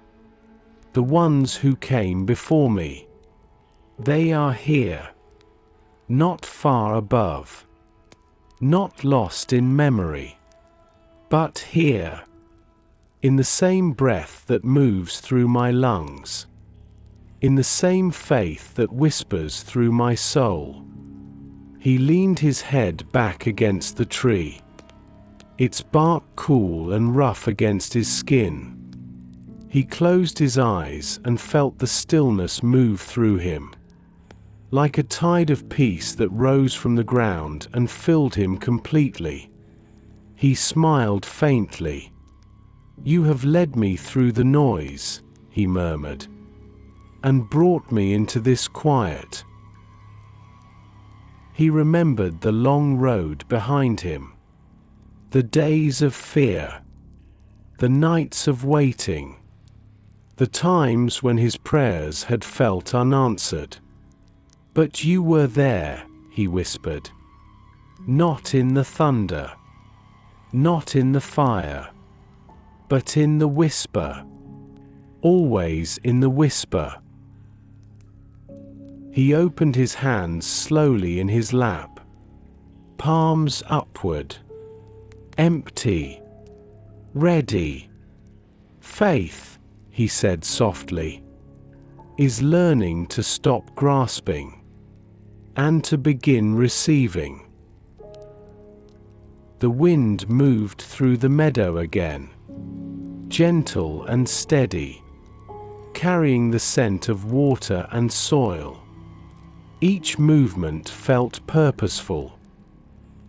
"The ones who came before me, they are here, not far above, not lost in memory, but here, in the same breath that moves through my lungs, in the same faith that whispers through my soul." He leaned his head back against the tree, its bark cool and rough against his skin. He closed his eyes and felt the stillness move through him, like a tide of peace that rose from the ground and filled him completely. He smiled faintly. "You have led me through the noise," he murmured, "and brought me into this quiet." He remembered the long road behind him, the days of fear, the nights of waiting, the times when his prayers had felt unanswered. "But you were there," he whispered, "not in the thunder, not in the fire, but in the whisper, always in the whisper." He opened his hands slowly in his lap, palms upward, empty, ready. "Faith," he said softly, "is learning to stop grasping and to begin receiving." The wind moved through the meadow again, gentle and steady, carrying the scent of water and soil. Each movement felt purposeful,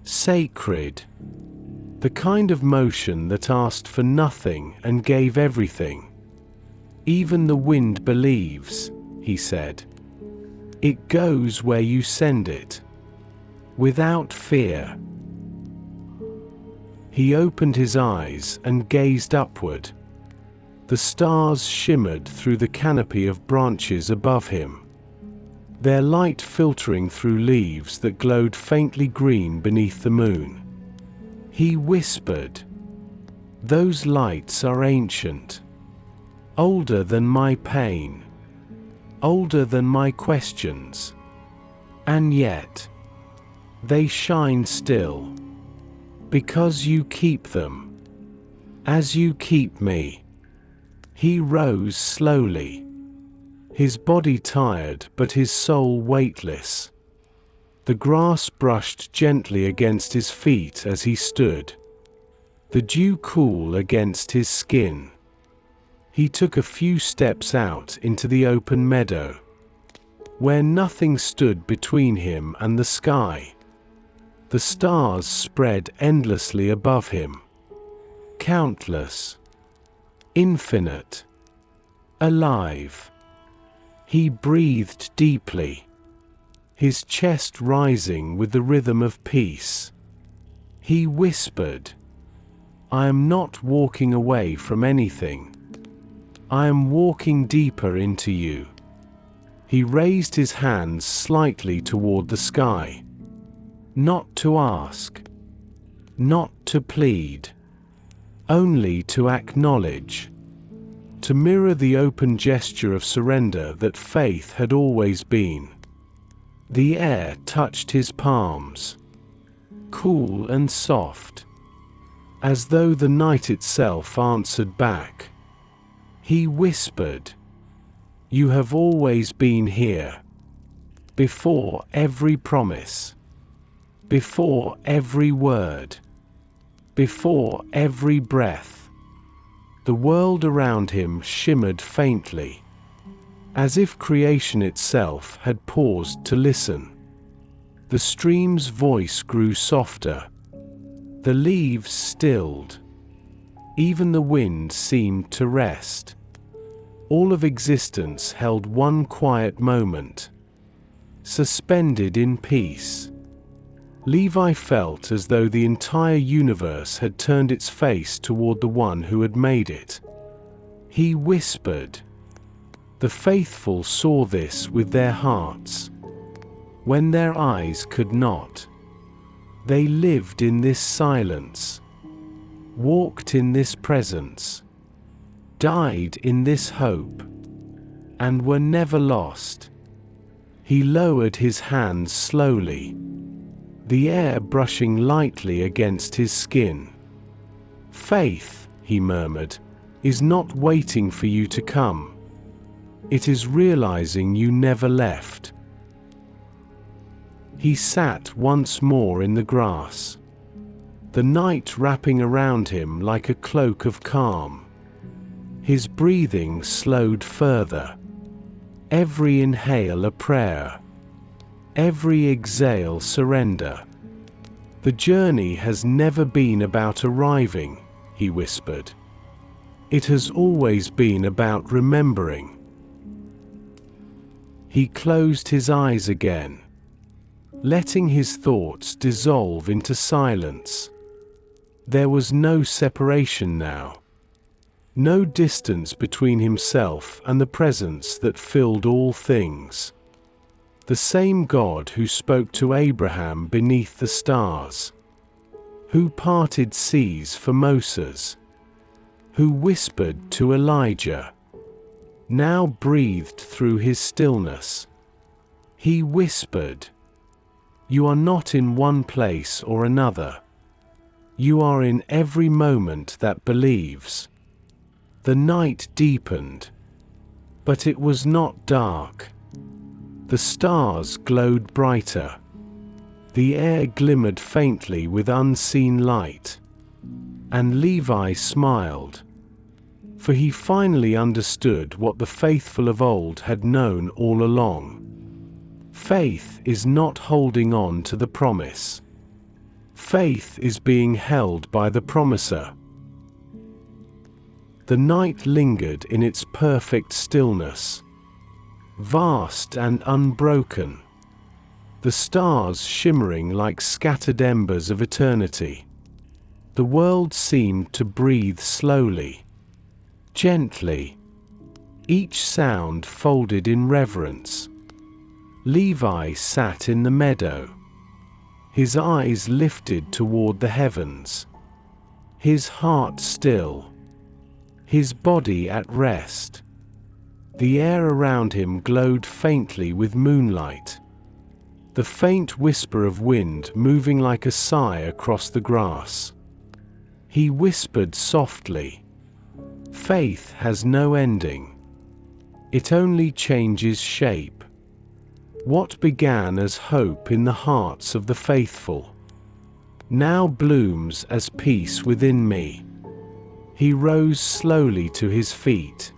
sacred, the kind of motion that asked for nothing and gave everything. "Even the wind believes," he said. "It goes where you send it, without fear." He opened his eyes and gazed upward. The stars shimmered through the canopy of branches above him, their light filtering through leaves that glowed faintly green beneath the moon. He whispered, "Those lights are ancient, older than my pain, older than my questions, and yet they shine still, because you keep them, as you keep me." He rose slowly, his body tired but his soul weightless. The grass brushed gently against his feet as he stood, the dew cool against his skin. He took a few steps out into the open meadow, where nothing stood between him and the sky. The stars spread endlessly above him, countless, infinite, alive. He breathed deeply, his chest rising with the rhythm of peace. He whispered, "I am not walking away from anything. I am walking deeper into you." He raised his hands slightly toward the sky, not to ask, not to plead, only to acknowledge, to mirror the open gesture of surrender that faith had always been. The air touched his palms, cool and soft, as though the night itself answered back. He whispered, "You have always been here. Before every promise, before every word, before every breath." The world around him shimmered faintly, as if creation itself had paused to listen. The stream's voice grew softer. The leaves stilled. Even the wind seemed to rest. All of existence held one quiet moment, suspended in peace. Levi felt as though the entire universe had turned its face toward the one who had made it. He whispered. The faithful saw this with their hearts. When their eyes could not, they lived in this silence, walked in this presence, died in this hope, and were never lost. He lowered his hands slowly, the air brushing lightly against his skin. "Faith," he murmured, "is not waiting for you to come. It is realizing you never left." He sat once more in the grass, the night wrapping around him like a cloak of calm. His breathing slowed further, every inhale a prayer, every exhale surrender. "The journey has never been about arriving," he whispered. "It has always been about remembering." He closed his eyes again, letting his thoughts dissolve into silence. There was no separation now, no distance between himself and the presence that filled all things. The same God who spoke to Abraham beneath the stars, who parted seas for Moses, who whispered to Elijah, now breathed through his stillness. He whispered, "You are not in one place or another. You are in every moment that believes." The night deepened, but it was not dark. The stars glowed brighter. The air glimmered faintly with unseen light. And Levi smiled, for he finally understood what the faithful of old had known all along. Faith is not holding on to the promise. Faith is being held by the promiser. The night lingered in its perfect stillness, vast and unbroken, the stars shimmering like scattered embers of eternity. The world seemed to breathe slowly, gently, each sound folded in reverence. Levi sat in the meadow, his eyes lifted toward the heavens, his heart still, his body at rest. The air around him glowed faintly with moonlight, the faint whisper of wind moving like a sigh across the grass. He whispered softly, "Faith has no ending. It only changes shape. What began as hope in the hearts of the faithful now blooms as peace within me." He rose slowly to his feet,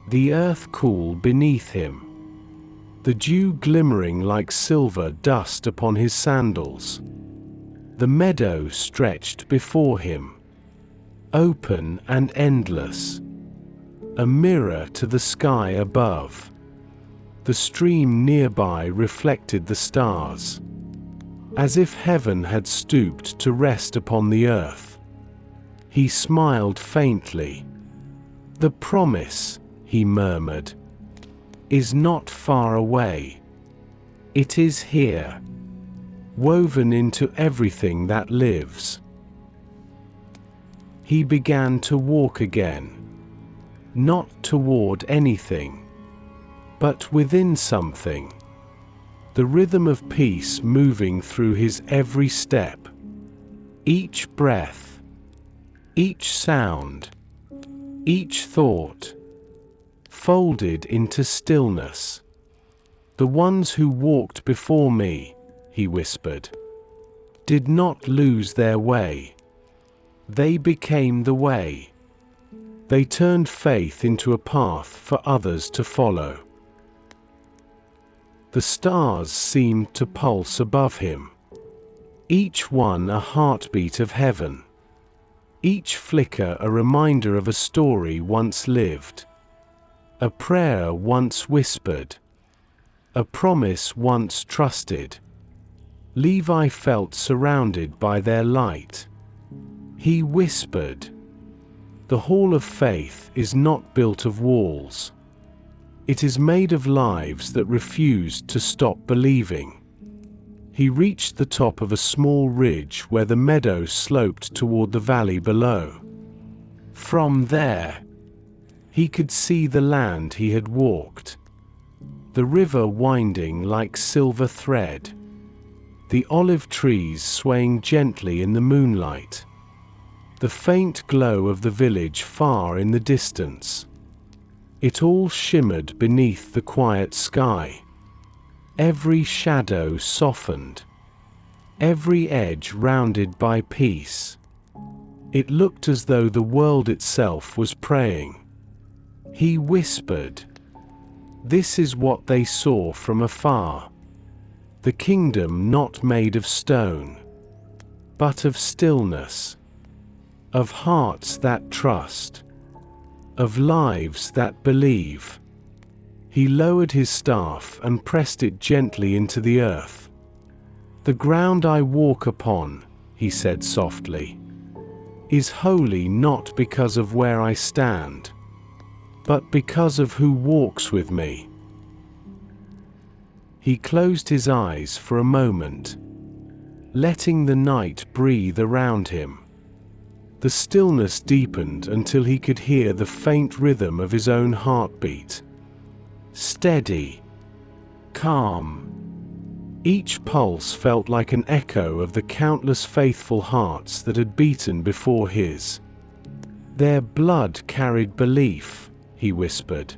the earth cool beneath him, the dew glimmering like silver dust upon his sandals. The meadow stretched before him, open and endless, a mirror to the sky above. The stream nearby reflected the stars, as if heaven had stooped to rest upon the earth. He smiled faintly. "The promise," he murmured, "is not far away. It is here, woven into everything that lives." He began to walk again, not toward anything, but within something, the rhythm of peace moving through his every step, each breath, each sound, each thought, folded into stillness. "The ones who walked before me," he whispered, "did not lose their way. They became the way. They turned faith into a path for others to follow." The stars seemed to pulse above him, each one a heartbeat of heaven, each flicker a reminder of a story once lived, a prayer once whispered, a promise once trusted. Levi felt surrounded by their light. He whispered, "The hall of faith is not built of walls. It is made of lives that refused to stop believing." He reached the top of a small ridge where the meadow sloped toward the valley below. From there, he could see the land he had walked, the river winding like silver thread, the olive trees swaying gently in the moonlight, the faint glow of the village far in the distance. It all shimmered beneath the quiet sky. Every shadow softened, every edge rounded by peace. It looked as though the world itself was praying. He whispered, "This is what they saw from afar. The kingdom not made of stone, but of stillness, of hearts that trust, of lives that believe." He lowered his staff and pressed it gently into the earth. "The ground I walk upon," he said softly, "is holy not because of where I stand, but because of who walks with me." He closed his eyes for a moment, letting the night breathe around him. The stillness deepened until he could hear the faint rhythm of his own heartbeat. Steady, calm. Each pulse felt like an echo of the countless faithful hearts that had beaten before his. "Their blood carried belief," he whispered.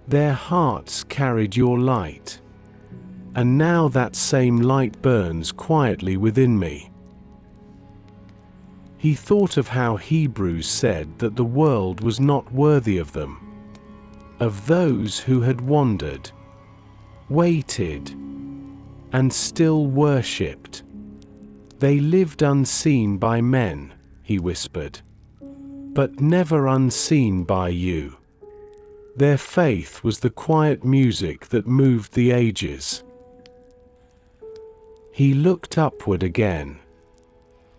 "Their hearts carried your light. And now that same light burns quietly within me." He thought of how Hebrews said that the world was not worthy of them, of those who had wandered, waited, and still worshipped. "They lived unseen by men," he whispered, "but never unseen by you." Their faith was the quiet music that moved the ages. He looked upward again,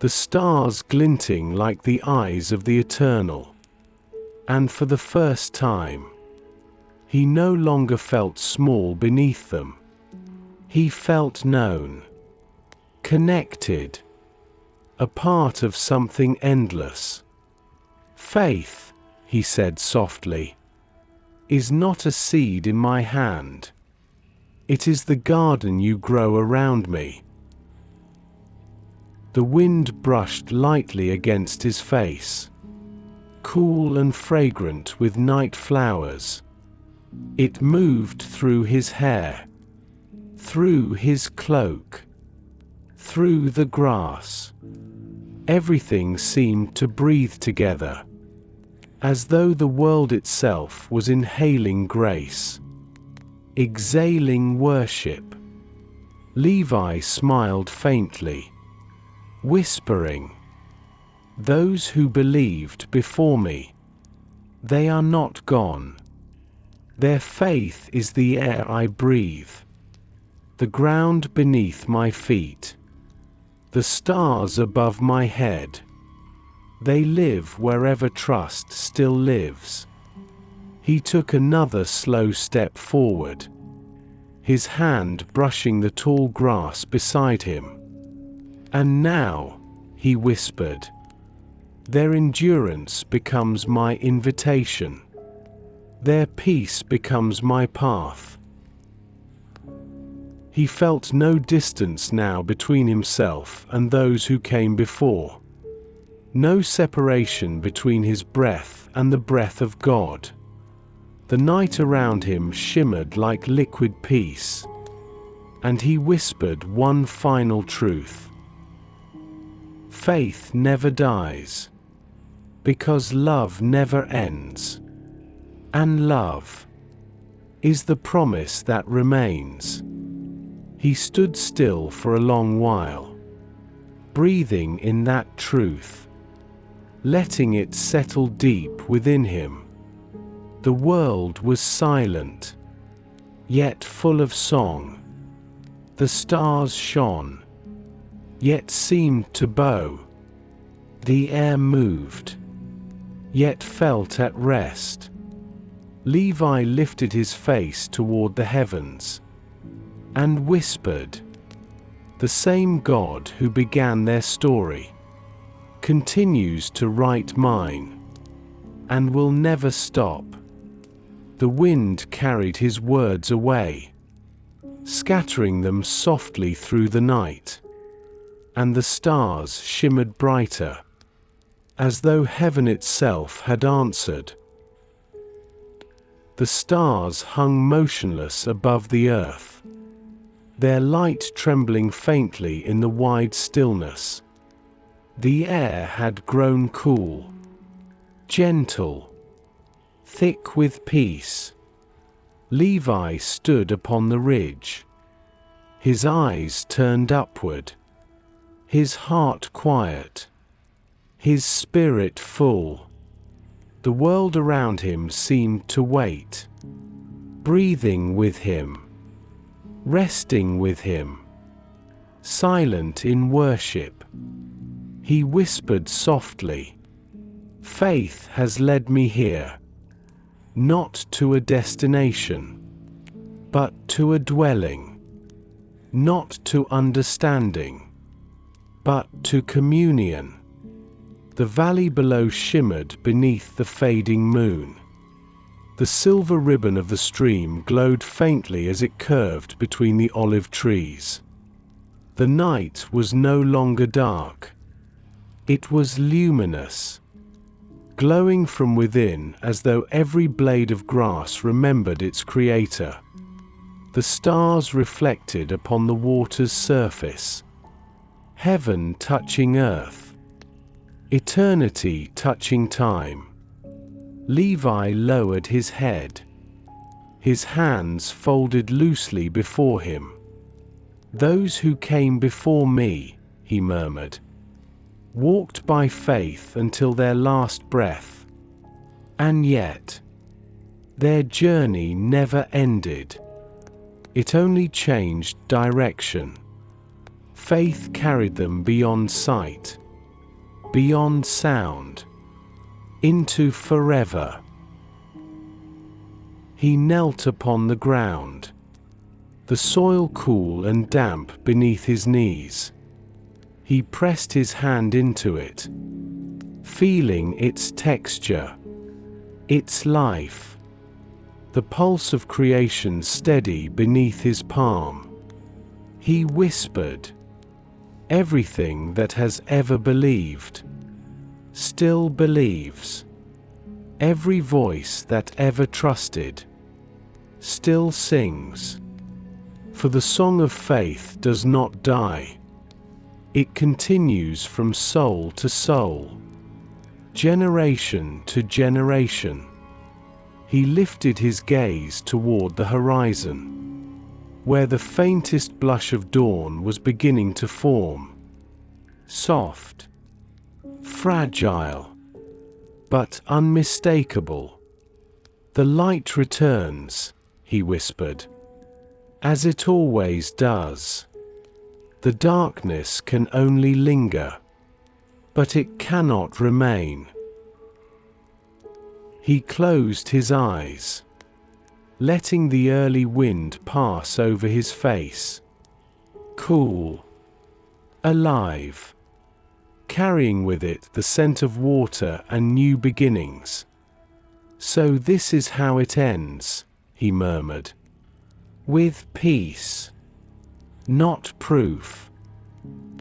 the stars glinting like the eyes of the eternal. And for the first time, he no longer felt small beneath them. He felt known, connected, a part of something endless. "Faith," he said softly, "is not a seed in my hand. It is the garden you grow around me." The wind brushed lightly against his face, cool and fragrant with night flowers. It moved through his hair, through his cloak, through the grass. Everything seemed to breathe together, as though the world itself was inhaling grace, exhaling worship. Levi smiled faintly, whispering, "Those who believed before me, they are not gone. Their faith is the air I breathe, the ground beneath my feet, the stars above my head. They live wherever trust still lives." He took another slow step forward, his hand brushing the tall grass beside him. "And now," he whispered, Their endurance becomes my invitation. Their peace becomes my path. He felt no distance now between himself and those who came before. No separation between his breath and the breath of God. The night around him shimmered like liquid peace. And he whispered one final truth. Faith never dies. Because love never ends. And love is the promise that remains. He stood still for a long while, breathing in that truth, letting it settle deep within him. The world was silent, yet full of song. The stars shone, yet seemed to bow. The air moved, yet felt at rest. Levi lifted his face toward the heavens and whispered, "The same God who began their story continues to write mine, and will never stop." The wind carried his words away, scattering them softly through the night, and the stars shimmered brighter, as though heaven itself had answered. The stars hung motionless above the earth, their light trembling faintly in the wide stillness. The air had grown cool, gentle, thick with peace. Levi stood upon the ridge, his eyes turned upward, his heart quiet, his spirit full. The world around him seemed to wait, breathing with him, resting with him, silent in worship. He whispered softly, "Faith has led me here, not to a destination, but to a dwelling, not to understanding, but to communion." The valley below shimmered beneath the fading moon. The silver ribbon of the stream glowed faintly as it curved between the olive trees. The night was no longer dark. It was luminous, glowing from within as though every blade of grass remembered its creator. The stars reflected upon the water's surface, heaven touching earth, eternity touching time. Levi lowered his head, his hands folded loosely before him. "Those who came before me," he murmured, "walked by faith until their last breath. And yet, their journey never ended. It only changed direction. Faith carried them beyond sight, beyond sound, into forever." He knelt upon the ground, the soil cool and damp beneath his knees. He pressed his hand into it, feeling its texture, its life, the pulse of creation steady beneath his palm. He whispered, "Everything that has ever believed still believes. Every voice that ever trusted still sings. For the song of faith does not die. It continues from soul to soul, generation to generation." He lifted his gaze toward the horizon, where the faintest blush of dawn was beginning to form. Soft, fragile, but unmistakable. "The light returns," he whispered, "as it always does. The darkness can only linger, but it cannot remain." He closed his eyes, letting the early wind pass over his face. Cool, alive, carrying with it the scent of water and new beginnings. "So this is how it ends," he murmured. "With peace. Not proof.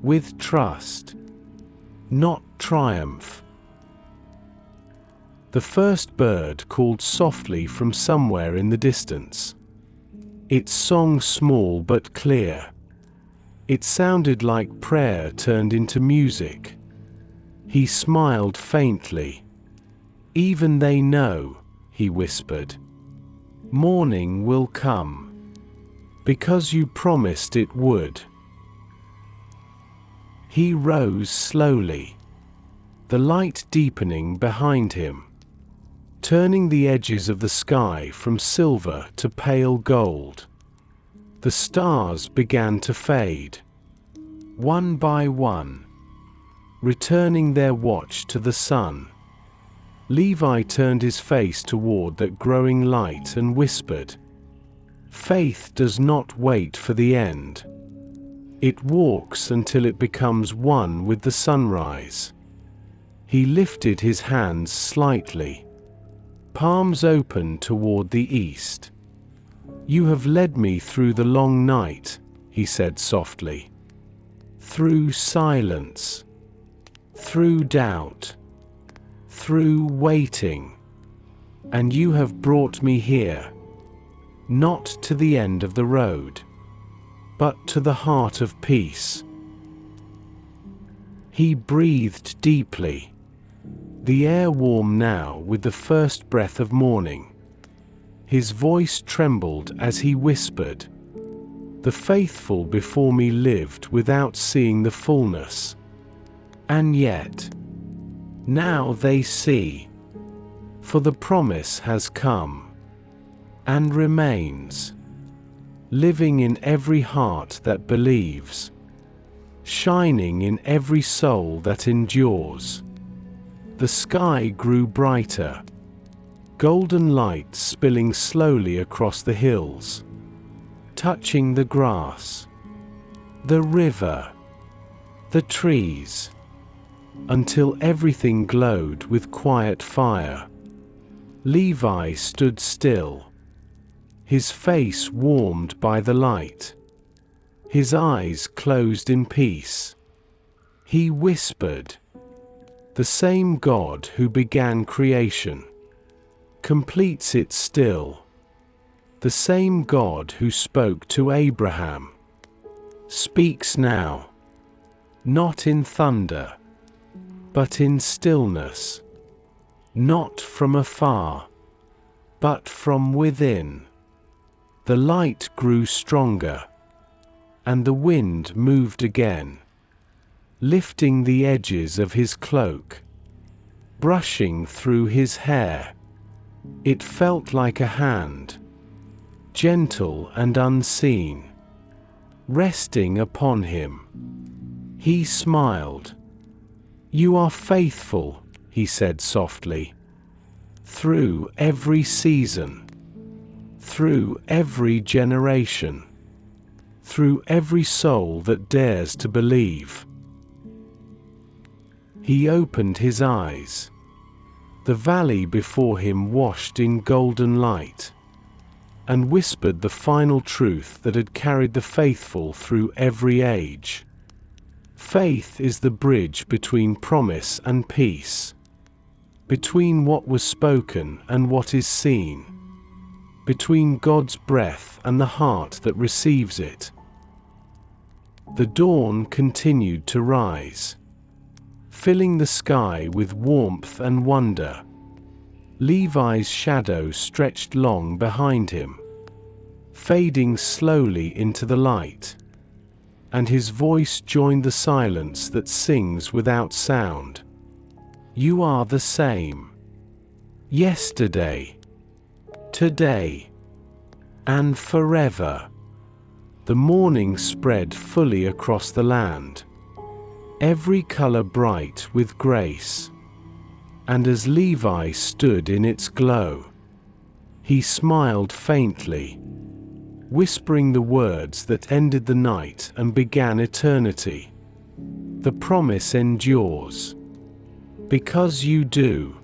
With trust. Not triumph." The first bird called softly from somewhere in the distance. Its song small but clear. It sounded like prayer turned into music. He smiled faintly. "Even they know," he whispered. "Morning will come. Because you promised it would." He rose slowly, the light deepening behind him, turning the edges of the sky from silver to pale gold. The stars began to fade, one by one, returning their watch to the sun. Levi turned his face toward that growing light and whispered, "Faith does not wait for the end. It walks until it becomes one with the sunrise." He lifted his hands slightly, palms open toward the east. "You have led me through the long night," he said softly. "Through silence. Through doubt. Through waiting. And you have brought me here. Not to the end of the road, but to the heart of peace." He breathed deeply, the air warm now with the first breath of morning. His voice trembled as he whispered, "The faithful before me lived without seeing the fullness. And yet, now they see. For the promise has come, and remains, living in every heart that believes, shining in every soul that endures." The sky grew brighter, golden light spilling slowly across the hills, touching the grass, the river, the trees, until everything glowed with quiet fire. Levi stood still, his face warmed by the light, his eyes closed in peace. He whispered, "The same God who began creation completes it still. The same God who spoke to Abraham speaks now, not in thunder, but in stillness, not from afar, but from within." The light grew stronger, and the wind moved again, lifting the edges of his cloak, brushing through his hair. It felt like a hand, gentle and unseen, resting upon him. He smiled. "You are faithful," he said softly, "through every season, through every generation, through every soul that dares to believe." He opened his eyes. The valley before him washed in golden light, and whispered the final truth that had carried the faithful through every age. Faith is the bridge between promise and peace, between what was spoken and what is seen, between God's breath and the heart that receives it. The dawn continued to rise, filling the sky with warmth and wonder. Levi's shadow stretched long behind him, fading slowly into the light, and his voice joined the silence that sings without sound. "You are the same. Yesterday, today, and forever." The morning spread fully across the land, every color bright with grace. And as Levi stood in its glow, he smiled faintly, whispering the words that ended the night and began eternity. The promise endures. Because you do.